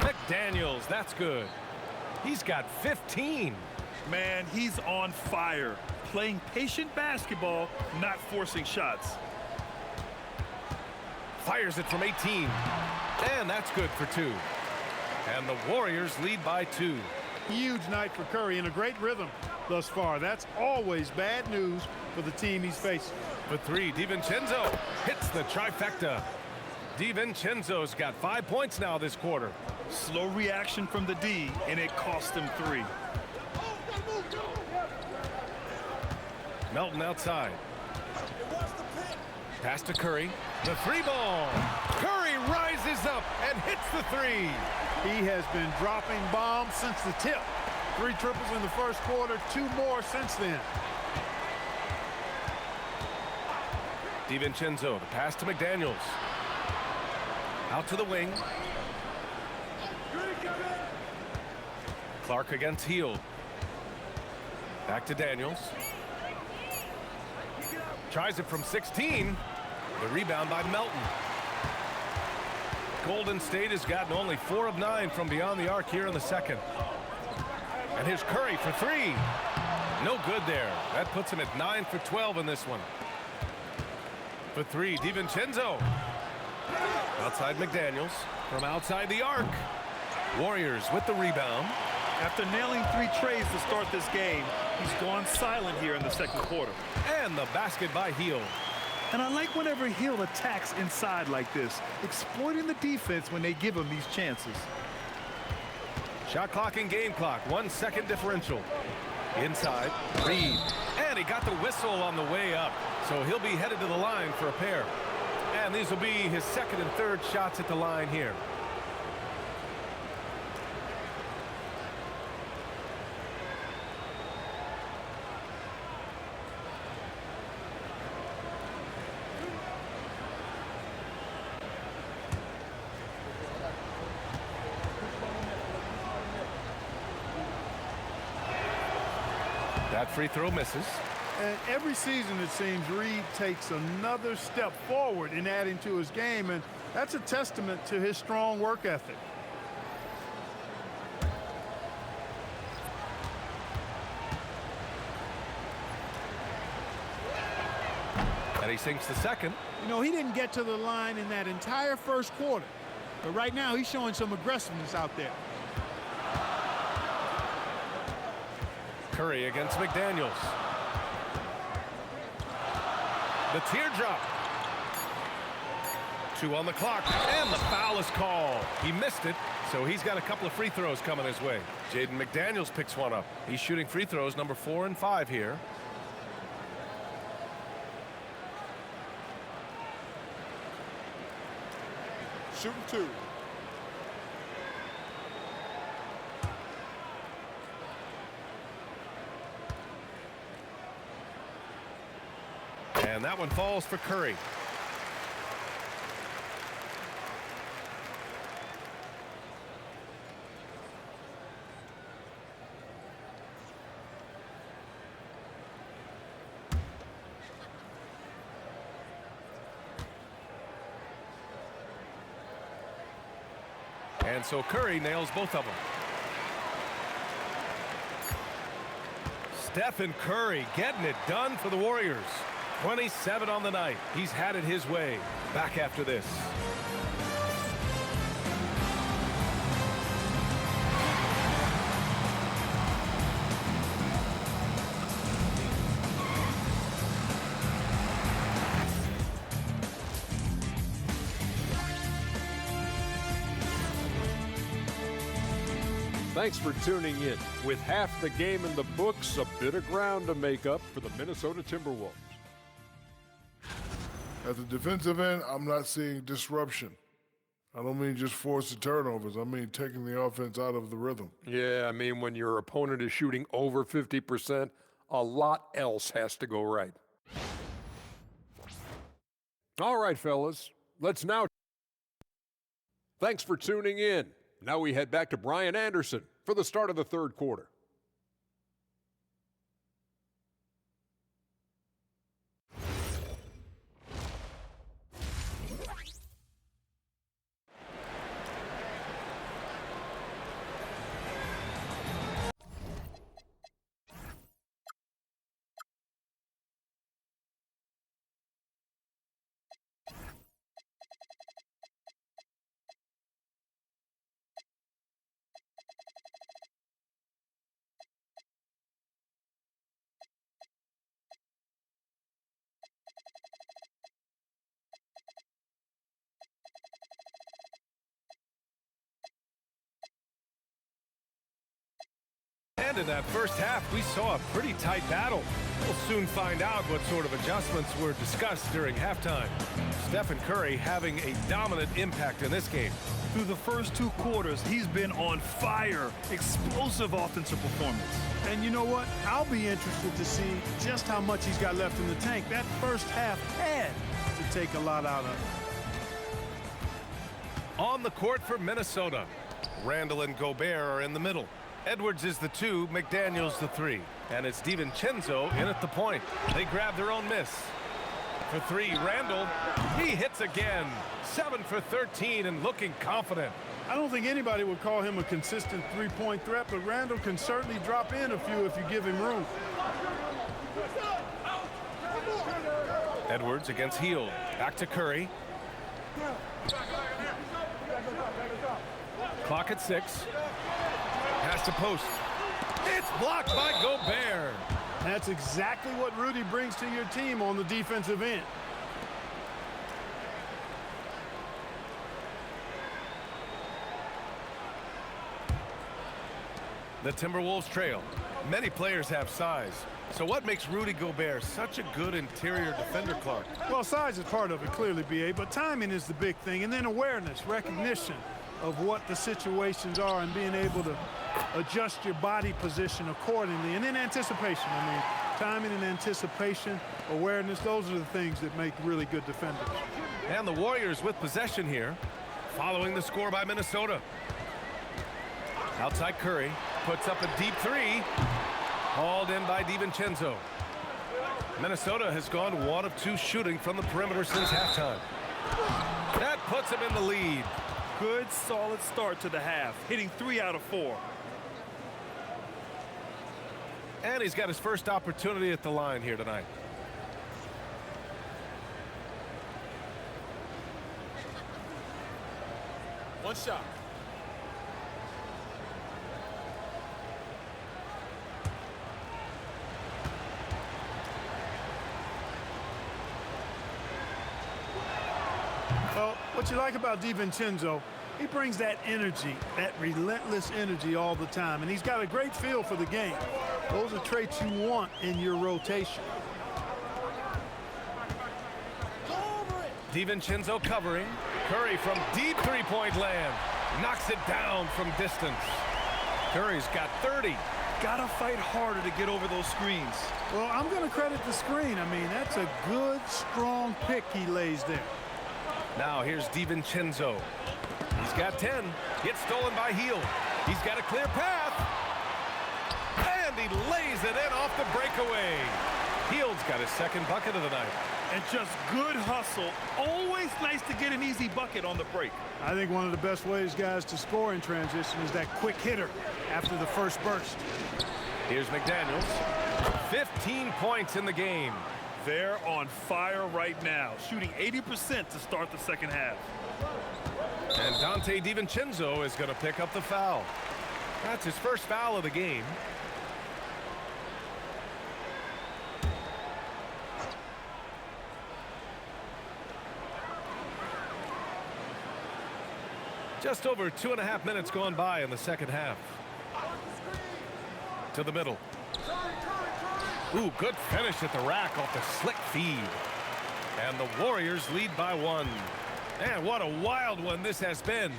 McDaniels, that's good. He's got 15. Man, he's on fire. Playing patient basketball, not forcing shots. Fires it from 18. And that's good for 2. And the Warriors lead by 2. Huge night for Curry and a great rhythm thus far. That's always bad news for the team he's facing. For 3, DiVincenzo hits the trifecta. DiVincenzo's got 5 points now this quarter. Slow reaction from the D, and it cost him 3. Melton outside. Pass to Curry. The 3 ball. Curry rises up and hits the 3. He has been dropping bombs since the tip. 3 triples in the first quarter, 2 more since then. DiVincenzo, the pass to McDaniels. Out to the wing. Clark against Hield. Back to Daniels. Tries it from 16. The rebound by Melton. Golden State has gotten only 4 of 9 from beyond the arc here in the second. And here's Curry for 3. No good there. That puts him at 9 for 12 in this one. For 3, DiVincenzo. Outside McDaniels. From outside the arc. Warriors with the rebound. After nailing 3 trays to start this game, he's gone silent here in the second quarter. And the basket by Hield. And I like whenever Hield attacks inside like this, exploiting the defense when they give him these chances. Shot clock and game clock, 1 second differential. Inside, Reed. And he got the whistle on the way up. So he'll be headed to the line for a pair. And these will be his second and third shots at the line here. That free throw misses. And every season, it seems, Reed takes another step forward in adding to his game, and that's a testament to his strong work ethic. And he sinks the second. You know, he didn't get to the line in that entire first quarter, but right now he's showing some aggressiveness out there. Curry against McDaniels. The teardrop. 2 on the clock, and the foul is called. He missed it, so he's got a couple of free throws coming his way. Jaden McDaniels picks one up. He's shooting free throws number 4 and 5 here. Shooting 2. And that one falls for Curry. And so Curry nails both of them. Stephen Curry getting it done for the Warriors. 27 on the night. He's had it his way. Back after this. Thanks for tuning in. With half the game in the books, a bit of ground to make up for the Minnesota Timberwolves. At the defensive end, I'm not seeing disruption. I don't mean just forced turnovers. I mean taking the offense out of the rhythm. Yeah, I mean, when your opponent is shooting over 50%, a lot else has to go right. All right, fellas, let's now. Thanks for tuning in. Now we head back to Brian Anderson for the start of the third quarter. in that first half, we saw a pretty tight battle. We'll soon find out what sort of adjustments were discussed during halftime. Stephen Curry having a dominant impact in this game. Through the first 2 quarters, he's been on fire. Explosive offensive performance. And you know what? I'll be interested to see just how much he's got left in the tank. That first half had to take a lot out of it. On the court for Minnesota, Randall and Gobert are in the middle. Edwards is the 2, McDaniels the 3. And it's DiVincenzo in at the point. They grab their own miss. For 3, Randall, he hits again. 7 for 13 and looking confident. I don't think anybody would call him a consistent three-point threat, but Randall can certainly drop in a few if you give him room. Edwards against Hield. Back to Curry. Clock at 6. Pass to post. It's blocked by Gobert. That's exactly what Rudy brings to your team on the defensive end. The Timberwolves trail. Many players have size. So what makes Rudy Gobert such a good interior defender, Clark? Well, size is part of it, clearly, B.A., but timing is the big thing, and then awareness, recognition of what the situations are and being able to adjust your body position accordingly, and then anticipation. I mean, timing and anticipation, awareness, those are the things that make really good defenders. And the Warriors with possession here, following the score by Minnesota. Outside Curry, puts up a deep 3. Hauled in by DiVincenzo. Minnesota has gone 1 of 2 shooting from the perimeter since halftime. That puts him in the lead. Good, solid start to the half, hitting 3 out of 4. And he's got his first opportunity at the line here tonight. One shot. Well, what you like about DiVincenzo, he brings that energy, that relentless energy all the time, and he's got a great feel for the game. Those are traits you want in your rotation. DiVincenzo covering. Curry from deep three-point land. Knocks it down from distance. Curry's got 30. Gotta fight harder to get over those screens. Well, I'm going to credit the screen. I mean, that's a good, strong pick he lays there. Now here's DiVincenzo. He's got 10. Gets stolen by Hield. He's got a clear path. And he lays it in off the breakaway. Hield's got his second bucket of the night. And just good hustle. Always nice to get an easy bucket on the break. I think one of the best ways, guys, to score in transition is that quick hitter after the first burst. Here's McDaniels. 15 points in the game. They're on fire right now, shooting 80% to start the second half. And Dante DiVincenzo is going to pick up the foul. That's his first foul of the game. Just over 2.5 minutes gone by in the second half. To the middle. Ooh, good finish at the rack off the slick feed. And the Warriors lead by 1. Man, what a wild one this has been.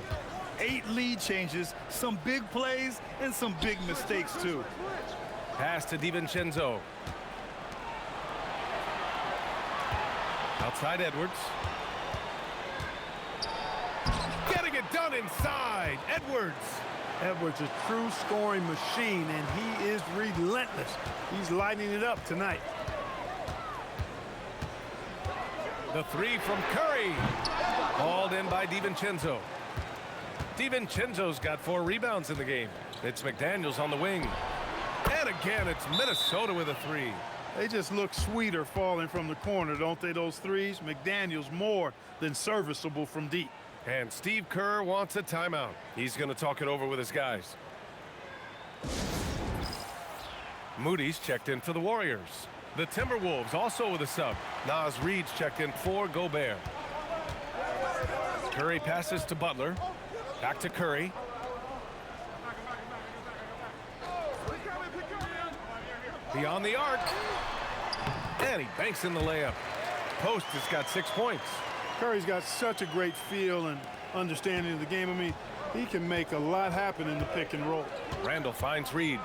8 lead changes, some big plays, and some big mistakes, too. Pass to DiVincenzo. Outside Edwards. Getting it done inside. Edwards. Edwards, a true scoring machine, and he is relentless. He's lighting it up tonight. The 3 from Curry. Hauled in by DiVincenzo. DiVincenzo's got 4 rebounds in the game. It's McDaniels on the wing. And again, it's Minnesota with a 3. They just look sweeter falling from the corner, don't they, those threes? McDaniels more than serviceable from deep. And Steve Kerr wants a timeout. He's going to talk it over with his guys. Moody's checked in for the Warriors. The Timberwolves also with a sub. Naz Reid's checked in for Gobert. Curry passes to Butler. Back to Curry. Beyond the arc. And he banks in the layup. Post has got 6 points. Curry's got such a great feel and understanding of the game. I mean, he can make a lot happen in the pick and roll. Randall finds Reed.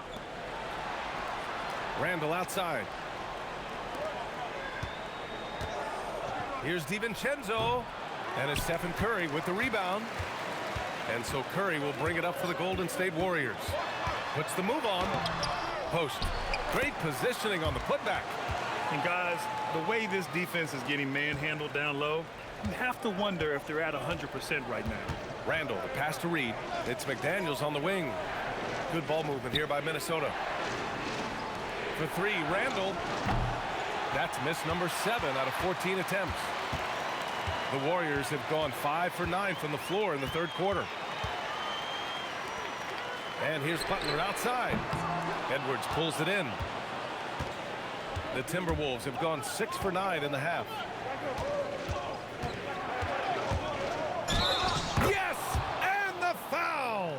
Randall outside. Here's DiVincenzo. And it's Stephen Curry with the rebound. And so Curry will bring it up for the Golden State Warriors. Puts the move on. Post. Great positioning on the putback. And guys, the way this defense is getting manhandled down low, you have to wonder if they're at 100% right now. Randall, the pass to Reed. It's McDaniels on the wing. Good ball movement here by Minnesota. For three, Randall. That's miss number 7 out of 14 attempts. The Warriors have gone 5 for 9 from the floor in the third quarter. And here's Butler outside. Edwards pulls it in. The Timberwolves have gone 6 for 9 in the half. Yes! And the foul!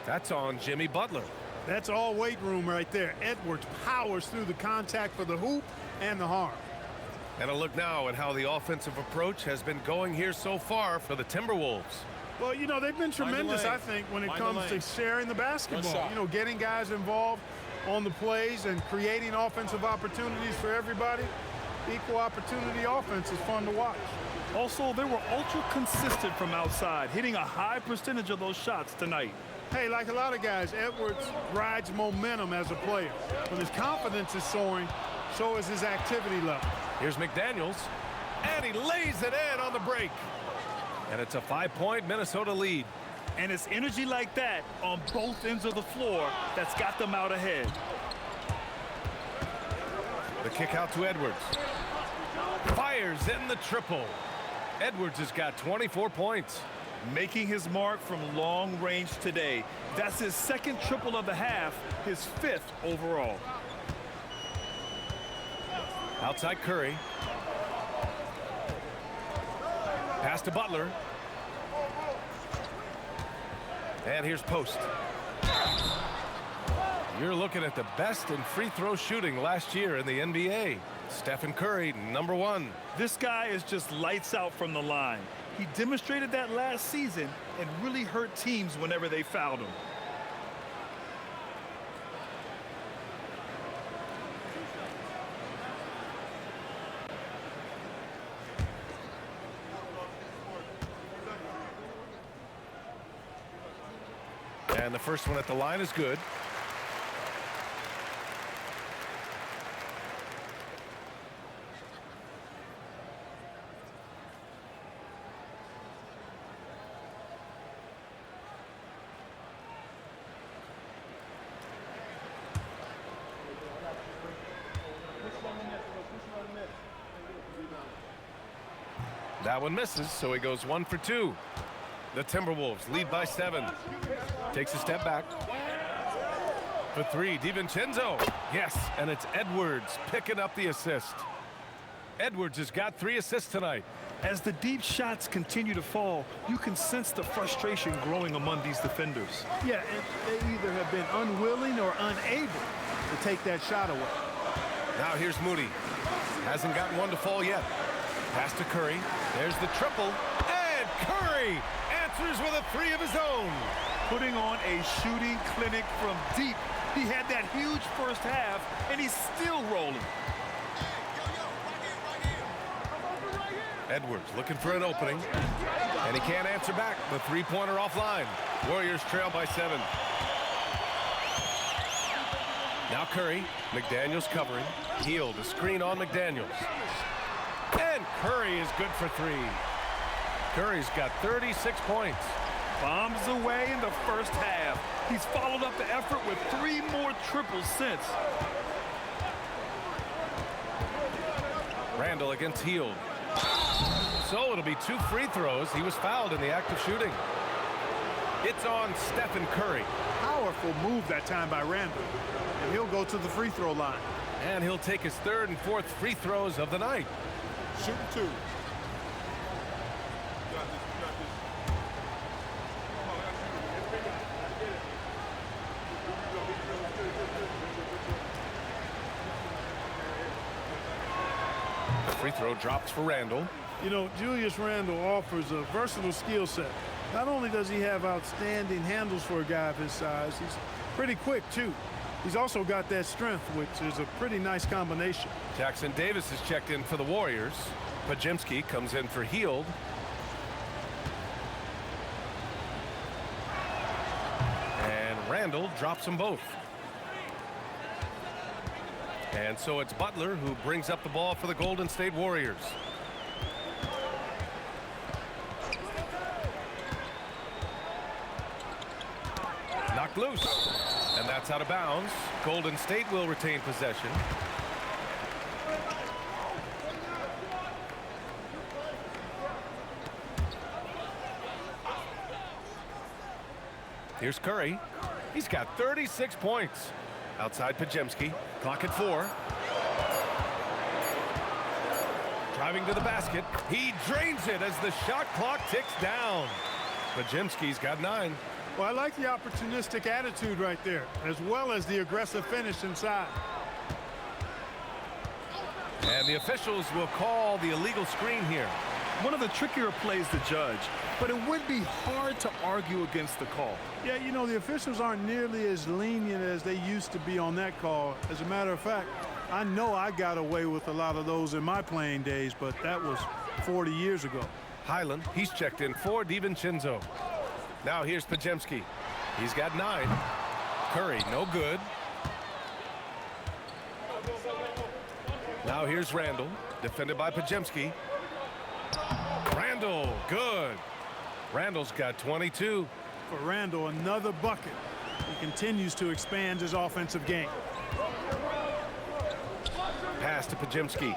That's on Jimmy Butler. That's all weight room right there. Edwards powers through the contact for the hoop and the harm. And a look now at how the offensive approach has been going here so far for the Timberwolves. Well, you know, they've been tremendous, I think, when it comes to sharing the basketball. You know, getting guys involved on the plays and creating offensive opportunities for everybody. Equal opportunity offense is fun to watch. Also, they were ultra consistent from outside, hitting a high percentage of those shots tonight. Hey, like a lot of guys, Edwards rides momentum as a player. When his confidence is soaring, so is his activity level. Here's McDaniels, and he lays it in on the break. And it's a 5-point Minnesota lead. And it's energy like that on both ends of the floor that's got them out ahead. The kick out to Edwards. Fires in the triple. Edwards has got 24 points. Making his mark from long range today. That's his second triple of the half, his 5th overall. Outside Curry. Pass to Butler. And here's Post. You're looking at the best in free throw shooting last year in the NBA. Stephen Curry, number 1. This guy is just lights out from the line. He demonstrated that last season and really hurt teams whenever they fouled him. And the first one at the line is good. That one misses, so he goes 1 for 2. The Timberwolves lead by 7. Takes a step back. For 3, DiVincenzo. Yes, and it's Edwards picking up the assist. Edwards has got 3 assists tonight. As the deep shots continue to fall, you can sense the frustration growing among these defenders. Yeah, and they either have been unwilling or unable to take that shot away. Now here's Moody. Hasn't gotten one to fall yet. Pass to Curry. There's the triple. And Curry answers with a 3 of his own. Putting on a shooting clinic from deep. He had that huge first half, and he's still rolling. Edwards looking for an opening, and he can't answer back. The three-pointer offline. Warriors trail by 7. Now Curry. McDaniels covering. Hield, a screen on McDaniels. And Curry is good for 3. Curry's got 36 points. Bombs away in the first half. He's followed up the effort with 3 more triples since. Randall against Hield. So it'll be 2 free throws. He was fouled in the act of shooting. It's on Stephen Curry. Powerful move that time by Randall. And he'll go to the free throw line. And he'll take his 3rd and 4th free throws of the night. Shooting 2. Free throw drops for Randall. You know, Julius Randle offers a versatile skill set. Not only does he have outstanding handles for a guy of his size, he's pretty quick, too. He's also got that strength, which is a pretty nice combination. Jackson Davis is checked in for the Warriors. Pajemski comes in for Hield. And Randall drops them both. And so it's Butler who brings up the ball for the Golden State Warriors. Knocked loose. And that's out of bounds. Golden State will retain possession. Here's Curry. He's got 36 points. Outside Pajemski. Clock at 4. Driving to the basket. He drains it as the shot clock ticks down. Pajemski's got 9. Well, I like the opportunistic attitude right there, as well as the aggressive finish inside. And the officials will call the illegal screen here. One of the trickier plays to judge, but it would be hard to argue against the call. Yeah, you know, the officials aren't nearly as lenient as they used to be on that call. As a matter of fact, I know I got away with a lot of those in my playing days, but that was 40 years ago. Highland, he's checked in for DiVincenzo. Now here's Pajemski. He's got 9. Curry, no good. Now here's Randall, defended by Pajemski. Randall, good. Randall's got 22. For Randall, another bucket. He continues to expand his offensive game. Pass to Pajemski.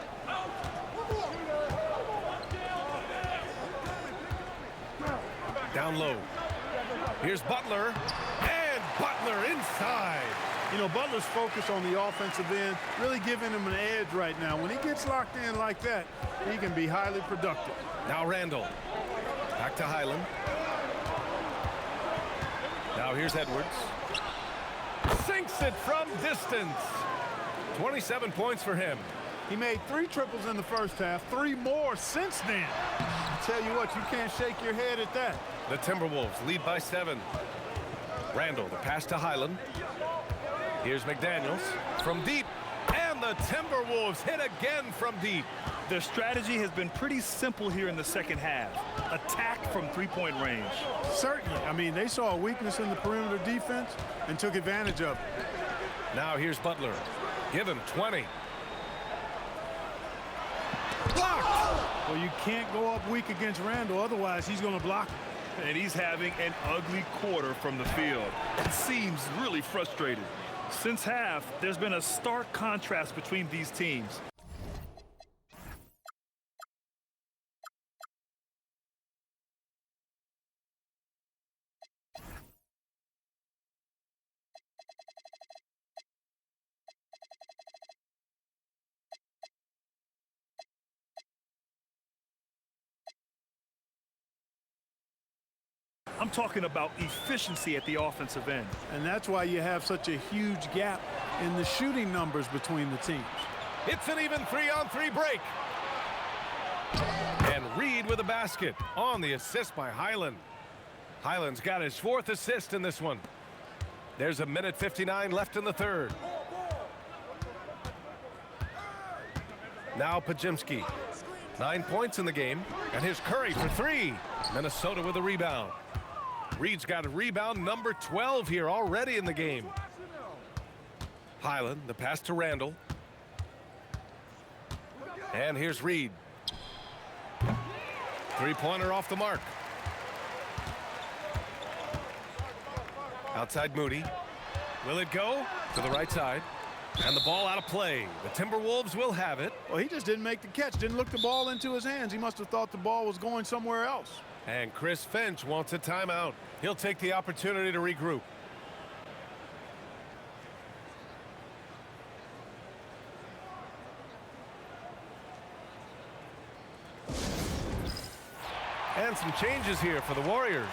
Down low. Here's Butler, and Butler inside. You know, Butler's focus on the offensive end really giving him an edge right now. When he gets locked in like that, he can be highly productive. Now Randall. Back to Highland. Now here's Edwards. Sinks it from distance. 27 points for him. He made 3 triples in the first half, 3 more since then. I tell you what, you can't shake your head at that. The Timberwolves lead by 7. Randall, the pass to Highland. Here's McDaniels from deep, and the Timberwolves hit again from deep. Their strategy has been pretty simple here in the second half. Attack from three-point range. Certainly. I mean, they saw a weakness in the perimeter defense and took advantage of it. Now here's Butler. Give him 20. Blocked! Well, you can't go up weak against Randall, otherwise he's going to block him. And he's having an ugly quarter from the field. It seems really frustrated. Since half, there's been a stark contrast between these teams. I'm talking about efficiency at the offensive end. And that's why you have such a huge gap in the shooting numbers between the teams. It's an even 3-on-3 break. And Reed with a basket on the assist by Highland. Highland's got his 4th assist in this one. There's 1:59 left in the third. Now Pajemski. 9 points in the game. And here's Curry for 3. Minnesota with a rebound. Reed's got a rebound number 12 here already in the game. Highland, the pass to Randall. And here's Reed. 3-pointer off the mark. Outside Moody. Will it go? To the right side. And the ball out of play. The Timberwolves will have it. Well, he just didn't make the catch, didn't look the ball into his hands. He must have thought the ball was going somewhere else. And Chris Finch wants a timeout. He'll take the opportunity to regroup. And some changes here for the Warriors.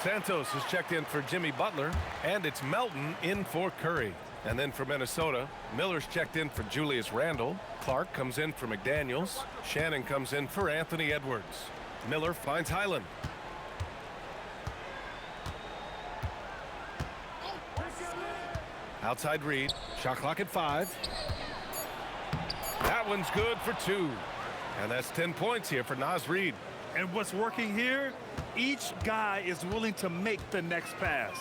Santos is checked in for Jimmy Butler, and it's Melton in for Curry. And then for Minnesota, Miller's checked in for Julius Randle. Clark comes in for McDaniels. Shannon comes in for Anthony Edwards. Miller finds Highland. Outside Reed. Shot clock at 5. That one's good for 2. And that's 10 points here for Naz Reid. And what's working here, each guy is willing to make the next pass.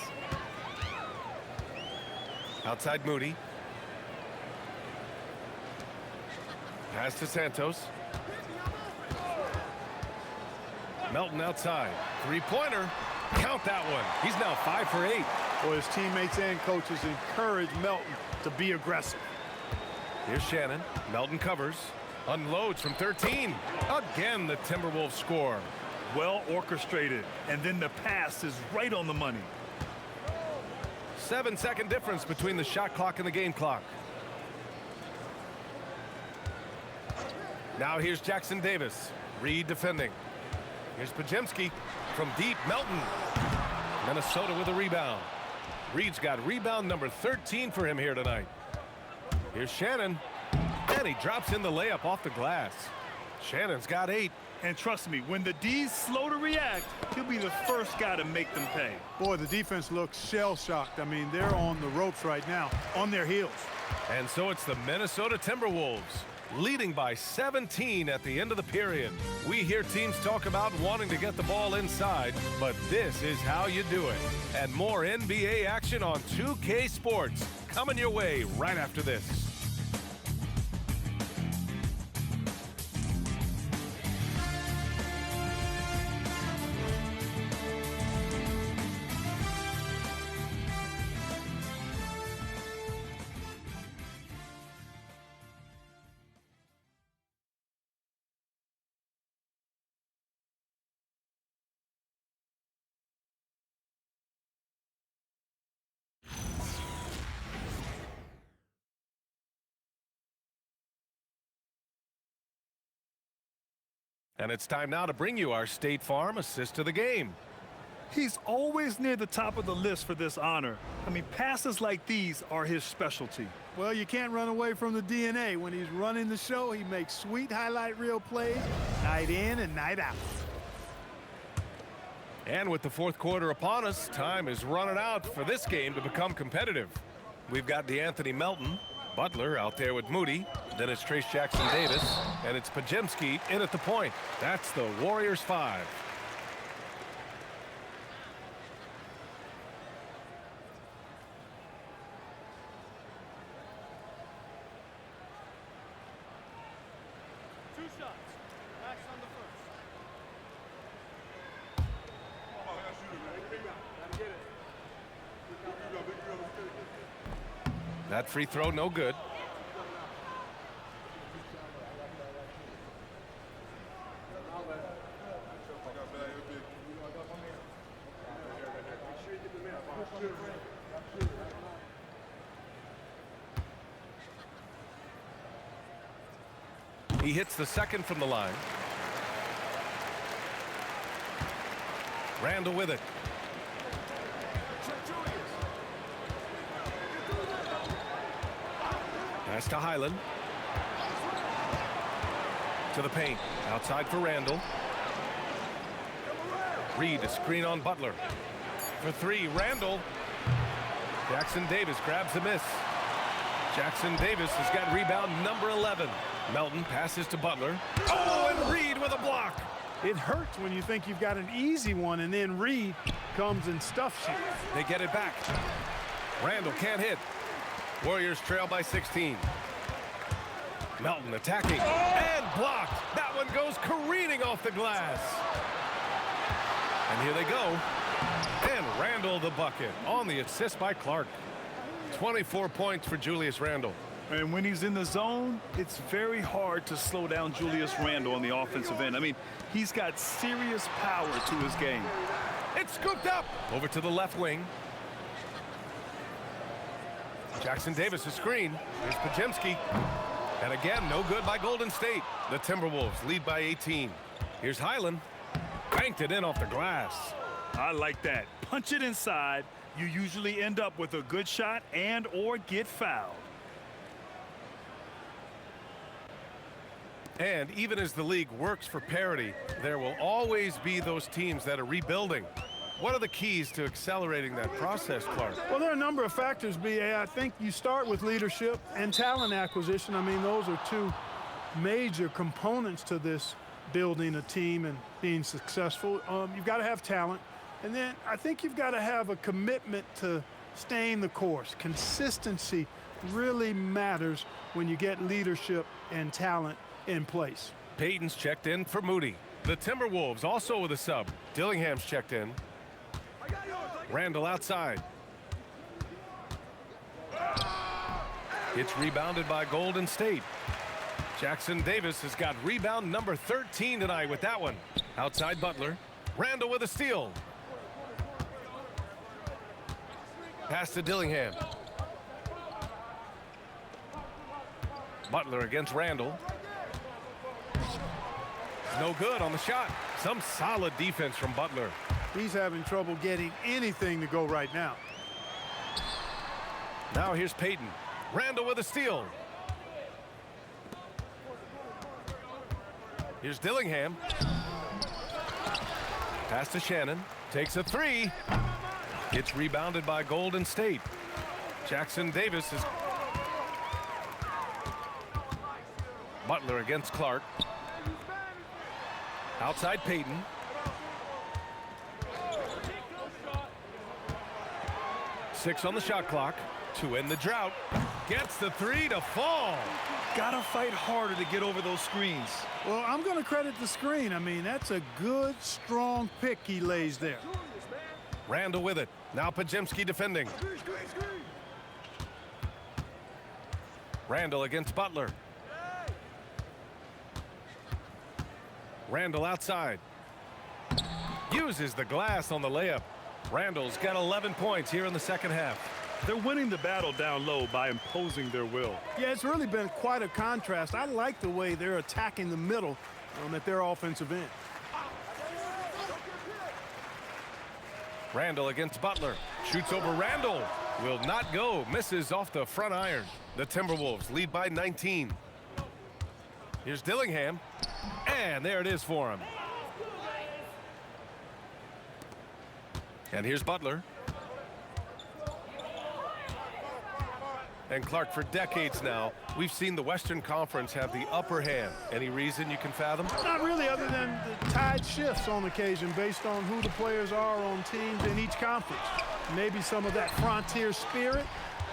Outside Moody. Pass to Santos. Melton outside. Three-pointer. Count that one. He's now 5 for 8. Well, his teammates and coaches encourage Melton to be aggressive. Here's Shannon. Melton covers. Unloads from 13. Again, the Timberwolves score. Well orchestrated. And then the pass is right on the money. 7-second difference between the shot clock and the game clock. Now here's Jackson Davis. Reed defending. Here's Podziemski from deep. Melton. Minnesota with a rebound. Reed's got rebound number 13 for him here tonight. Here's Shannon. And he drops in the layup off the glass. Shannon's got 8. And trust me, when the D's slow to react, he'll be the first guy to make them pay. Boy, the defense looks shell-shocked. I mean, they're on the ropes right now, on their heels. And so it's the Minnesota Timberwolves leading by 17 at the end of the period. We hear teams talk about wanting to get the ball inside, but this is how you do it. And more NBA action on 2K Sports coming your way right after this. And it's time now to bring you our State Farm assist of the game. He's always near the top of the list for this honor. I mean, passes like these are his specialty. Well, you can't run away from the DNA. When he's running the show, he makes sweet highlight reel plays night in and night out. And with the fourth quarter upon us, time is running out for this game to become competitive. We've got DeAnthony Melton, Butler out there with Moody. Then it's Trace Jackson Davis, and it's Podziemski in at the point. That's the Warriors 5. That free throw, no good. He hits the second from the line. Randle with it. Pass to Highland. To the paint. Outside for Randle. Reed, a screen on Butler. For 3, Randle. Jackson Davis grabs the miss. Jackson Davis has got rebound number 11. Melton passes to Butler. Oh, and Reed with a block. It hurts when you think you've got an easy one, and then Reed comes and stuffs you. They get it back. Randle can't hit. Warriors trail by 16. Melton attacking and blocked. That one goes careening off the glass. And here they go. And Randle the bucket on the assist by Clark. 24 points for Julius Randle. And when he's in the zone, it's very hard to slow down Julius Randle on the offensive end. I mean, he's got serious power to his game. It's scooped up. Over to the left wing. Jackson Davis a screen. Here's Podziemski. And again, no good by Golden State. The Timberwolves lead by 18. Here's Highland. Banked it in off the glass. I like that. Punch it inside, You usually end up with a good shot and or get fouled. And even as the league works for parity, there will always be those teams that are rebuilding. What are the keys to accelerating that process, Clark? Well, there are a number of factors, B.A. I think you start with leadership and talent acquisition. I mean, those are two major components to this building a team and being successful. You've got to have talent. And then I think you've got to have a commitment to staying the course. Consistency really matters when you get leadership and talent in place. Payton's checked in for Moody. The Timberwolves also with a sub. Dillingham's checked in. Randall outside. It's rebounded by Golden State. Jackson Davis has got rebound number 13 tonight with that one. Outside Butler. Randall with a steal. Pass to Dillingham. Butler against Randall. No good on the shot. Some solid defense from Butler. He's having trouble getting anything to go right now. Now here's Payton. Randall with a steal. Here's Dillingham. Pass to Shannon. Takes a three. It's rebounded by Golden State. Jackson Davis is... Butler against Clark. Outside Payton. Six on the shot clock to end the drought. Gets the three to fall. Gotta fight harder to get over those screens. Well, I'm going to credit the screen. I mean, that's a good, strong pick he lays there. Randall with it. Now Pajemski defending. Randall against Butler. Randall outside. Uses the glass on the layup. Randall's got 11 points here in the second half. They're winning the battle down low by imposing their will. Yeah, it's really been quite a contrast. I like the way they're attacking the middle at their offensive end. Randall against Butler. Shoots over Randall. Will not go. Misses off the front iron. The Timberwolves lead by 19. Here's Dillingham. And there it is for him. And here's Butler. And Clark, for decades now, we've seen the Western Conference have the upper hand. Any reason you can fathom? Not really, other than the tide shifts on occasion based on who the players are on teams in each conference. Maybe some of that frontier spirit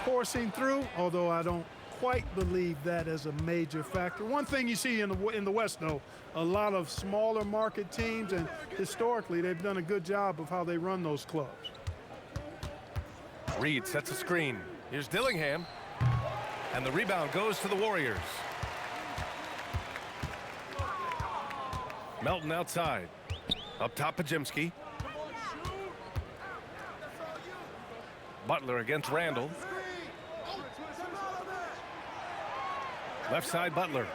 coursing through, although I don't quite believe that as a major factor. One thing you see in the West, though, a lot of smaller market teams, and historically they've done a good job of how they run those clubs. Reed sets a screen. Here's Dillingham. And the rebound goes to the Warriors. Melton outside. Up top, Pajemski. Butler against Randall. Left side, Butler.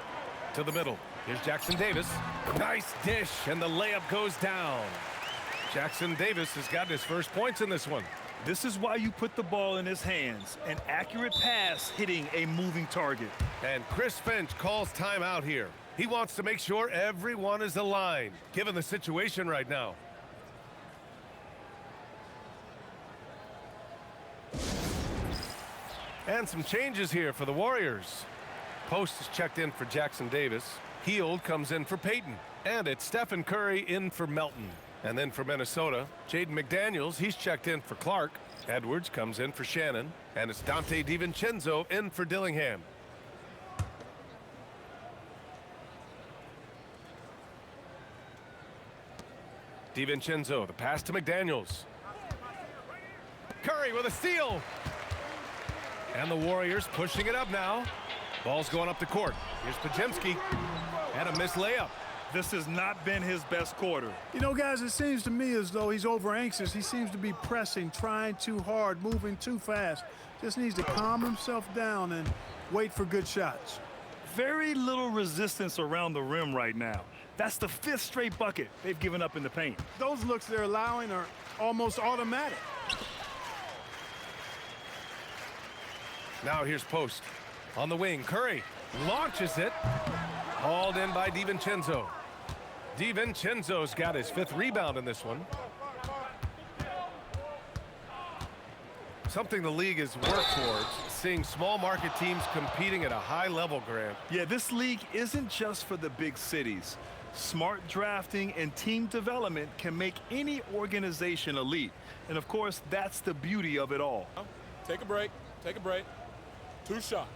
To the middle. Here's Jackson Davis. Nice dish, and the layup goes down. Jackson Davis has got his first points in this one. This is why you put the ball in his hands. An accurate pass hitting a moving target. And Chris Finch calls timeout here. He wants to make sure everyone is aligned, given the situation right now. And some changes here for the Warriors. Post is checked in for Jackson Davis. Heald comes in for Payton. And it's Stephen Curry in for Melton. And then for Minnesota, Jaden McDaniels, he's checked in for Clark. Edwards comes in for Shannon. And it's Dante DiVincenzo in for Dillingham. DiVincenzo, the pass to McDaniels. Curry with a steal. And the Warriors pushing it up now. Ball's going up the court. Here's Pajemski. And a missed layup. This has not been his best quarter. You know, guys, it seems to me as though he's over anxious. He seems to be pressing, trying too hard, moving too fast. Just needs to calm himself down and wait for good shots. Very little resistance around the rim right now. That's the 5th straight bucket they've given up in the paint. Those looks they're allowing are almost automatic. Now here's Post. On the wing, Curry launches it. Hauled in by DiVincenzo. DiVincenzo's got his 5th rebound in this one. Something the league has worked towards, seeing small market teams competing at a high level, Grant. Yeah, this league isn't just for the big cities. Smart drafting and team development can make any organization elite. And of course, that's the beauty of it all. Take a break. Take a break. 2 shots.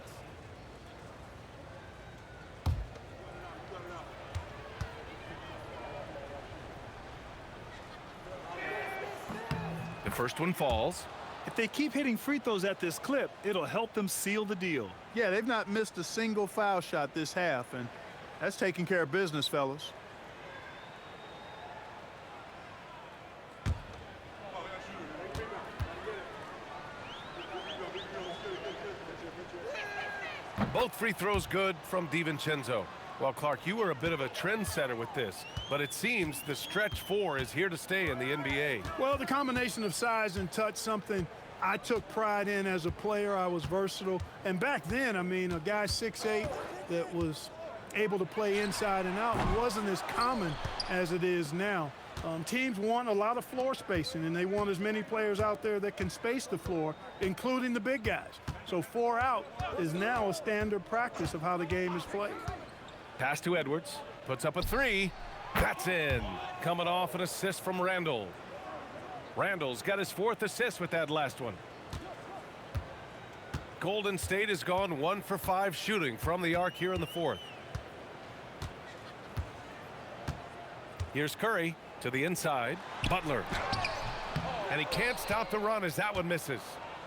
The first one falls. If they keep hitting free throws at this clip, it'll help them seal the deal. Yeah, they've not missed a single foul shot this half, and that's taking care of business, fellas. Both free throws good from DiVincenzo. Well, Clark, you were a bit of a trendsetter with this, but it seems the stretch 4 is here to stay in the NBA. Well, the combination of size and touch, something I took pride in as a player. I was versatile. And back then, I mean, a guy 6'8" that was able to play inside and out wasn't as common as it is now. Teams want a lot of floor spacing, and they want as many players out there that can space the floor, including the big guys. So 4 out is now a standard practice of how the game is played. Pass to Edwards, puts up a 3. That's in. Coming off an assist from Randall. Randall's got his 4th assist with that last one. Golden State has gone 1 for 5 shooting from the arc here in the 4th. Here's Curry to the inside. Butler. And he can't stop the run as that one misses.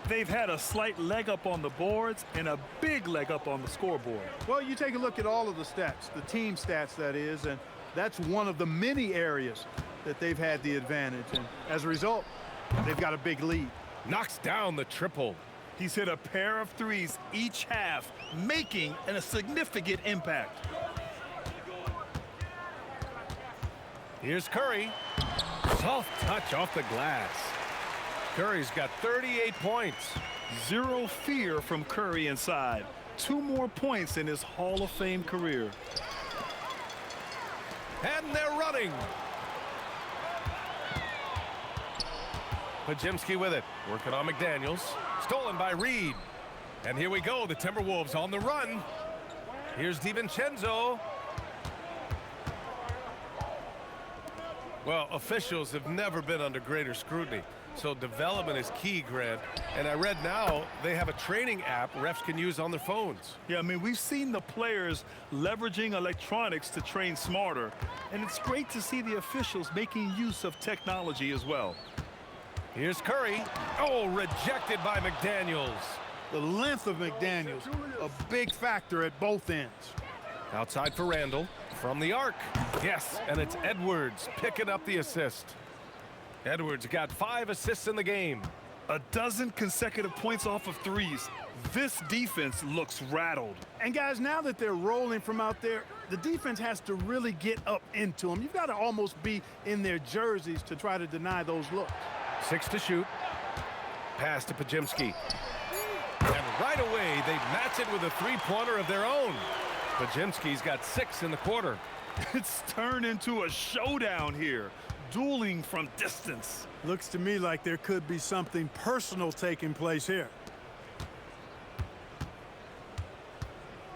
They've had a slight leg up on the boards and a big leg up on the scoreboard. Well, you take a look at all of the stats, the team stats that is, and that's one of the many areas that they've had the advantage. And as a result, they've got a big lead. Knocks down the triple. He's hit a pair of 3s each half, making a significant impact. Here's Curry. Soft touch off the glass. Curry's got 38 points. Zero fear from Curry inside. 2 more points in his Hall of Fame career. And they're running. Podziemski with it. Working on McDaniels. Stolen by Reed. And here we go. The Timberwolves on the run. Here's DiVincenzo. Well, officials have never been under greater scrutiny. So development is key, Grant. And I read now they have a training app refs can use on their phones. Yeah, I mean, we've seen the players leveraging electronics to train smarter. And it's great to see the officials making use of technology as well. Here's Curry. Oh, rejected by McDaniels. The length of McDaniels, a big factor at both ends. Outside for Randall. From the arc. Yes, and it's Edwards picking up the assist. Edwards got 5 assists in the game. 12 consecutive points off of 3s. This defense looks rattled. And guys, now that they're rolling from out there, the defense has to really get up into them. You've got to almost be in their jerseys to try to deny those looks. 6 to shoot. Pass to Podziemski. And right away, they match it with a 3-pointer of their own. Podziemski's got 6 in the quarter. It's turned into a showdown here. Dueling from distance. Looks to me like there could be something personal taking place here.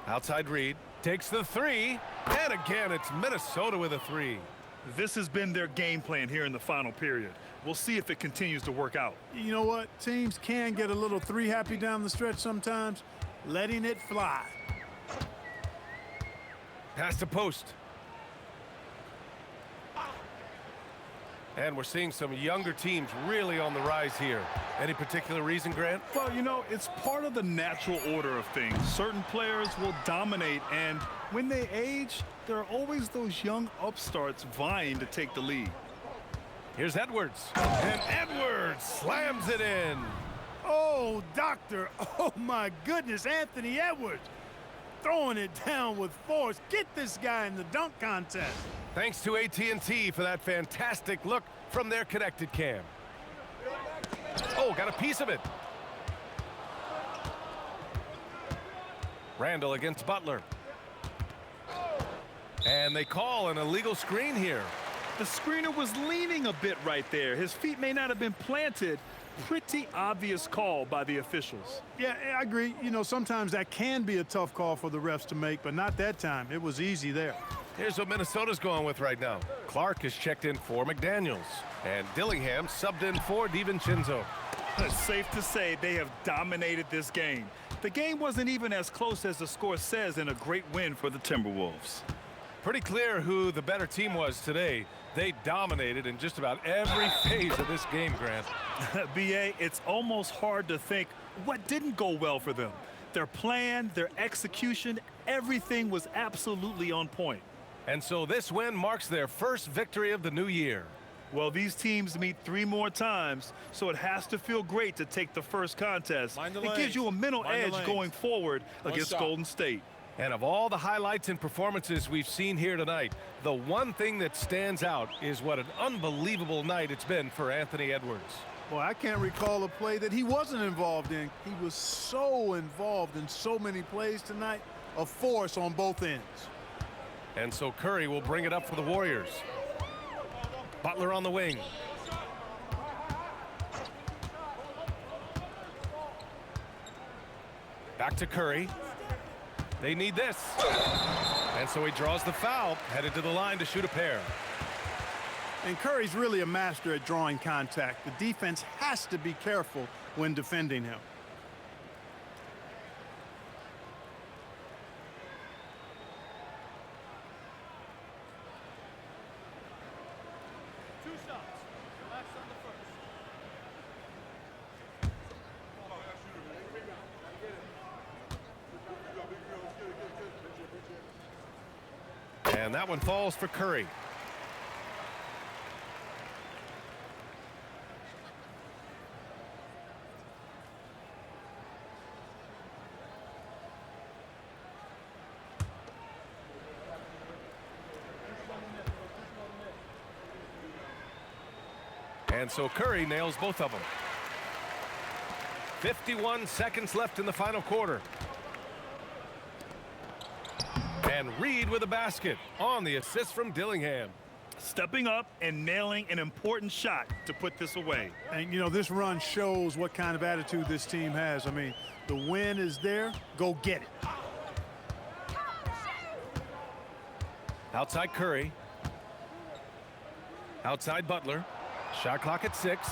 Outside Reed. Takes the 3. And again, it's Minnesota with a 3. This has been their game plan here in the final period. We'll see if it continues to work out. You know what? Teams can get a little 3 happy down the stretch sometimes. Letting it fly. Pass to Post. And we're seeing some younger teams really on the rise here. Any particular reason, Grant? Well, you know, it's part of the natural order of things. Certain players will dominate, and when they age, there are always those young upstarts vying to take the lead. Here's Edwards. And Edwards slams it in. Oh, doctor. Oh, my goodness. Anthony Edwards throwing it down with force. Get this guy in the dunk contest. Thanks to AT&T for that fantastic look from their connected cam. Oh, got a piece of it. Randall against Butler. And they call an illegal screen here. The screener was leaning a bit right there. His feet may not have been planted. Pretty obvious call by the officials. Yeah, I agree. You know, sometimes that can be a tough call for the refs to make, but not that time. It was easy there. Here's what Minnesota's going with right now. Clark is checked in for McDaniels, and Dillingham subbed in for DiVincenzo. It's safe to say they have dominated this game. The game wasn't even as close as the score says in a great win for the Timberwolves. Pretty clear who the better team was today. They dominated in just about every phase of this game, Grant. B.A., it's almost hard to think what didn't go well for them. Their plan, their execution, everything was absolutely on point. And so this win marks their first victory of the new year. Well, these teams meet 3 more times, so it has to feel great to take the first contest. It gives you a mental edge going forward against Golden State. And of all the highlights and performances we've seen here tonight, the one thing that stands out is what an unbelievable night it's been for Anthony Edwards. Boy, I can't recall a play that he wasn't involved in. He was so involved in so many plays tonight, a force on both ends. And so Curry will bring it up for the Warriors. Butler on the wing. Back to Curry. They need this. And so he draws the foul, headed to the line to shoot a pair. And Curry's really a master at drawing contact. The defense has to be careful when defending him. And that one falls for Curry. And so Curry nails both of them. 51 seconds left in the final quarter. And Reed with a basket on the assist from Dillingham. Stepping up and nailing an important shot to put this away. And, you know, this run shows what kind of attitude this team has. I mean, the win is there. Go get it. Outside Curry. Outside Butler. Shot clock at 6.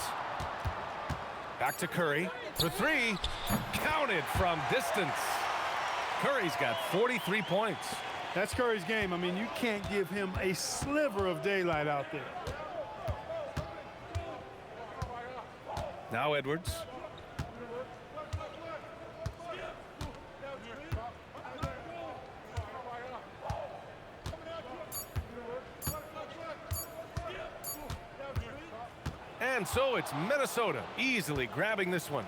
Back to Curry for 3. Counted from distance. Curry's got 43 points. That's Curry's game. I mean, you can't give him a sliver of daylight out there. Now Edwards. And so it's Minnesota easily grabbing this one.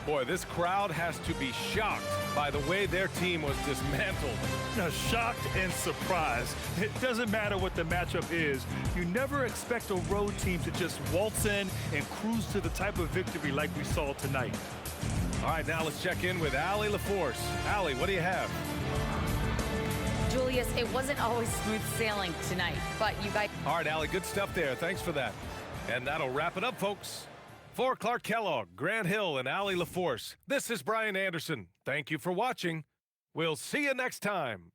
Boy, this crowd has to be shocked by the way their team was dismantled. Shocked and surprised. It doesn't matter what the matchup is. You never expect a road team to just waltz in and cruise to the type of victory like we saw tonight. All right, now let's check in with Allie LaForce. Allie, what do you have? Julius, it wasn't always smooth sailing tonight, but you guys... All right, Allie, good stuff there. Thanks for that. And that'll wrap it up, folks. For Clark Kellogg, Grant Hill, and Allie LaForce, this is Brian Anderson. Thank you for watching. We'll see you next time.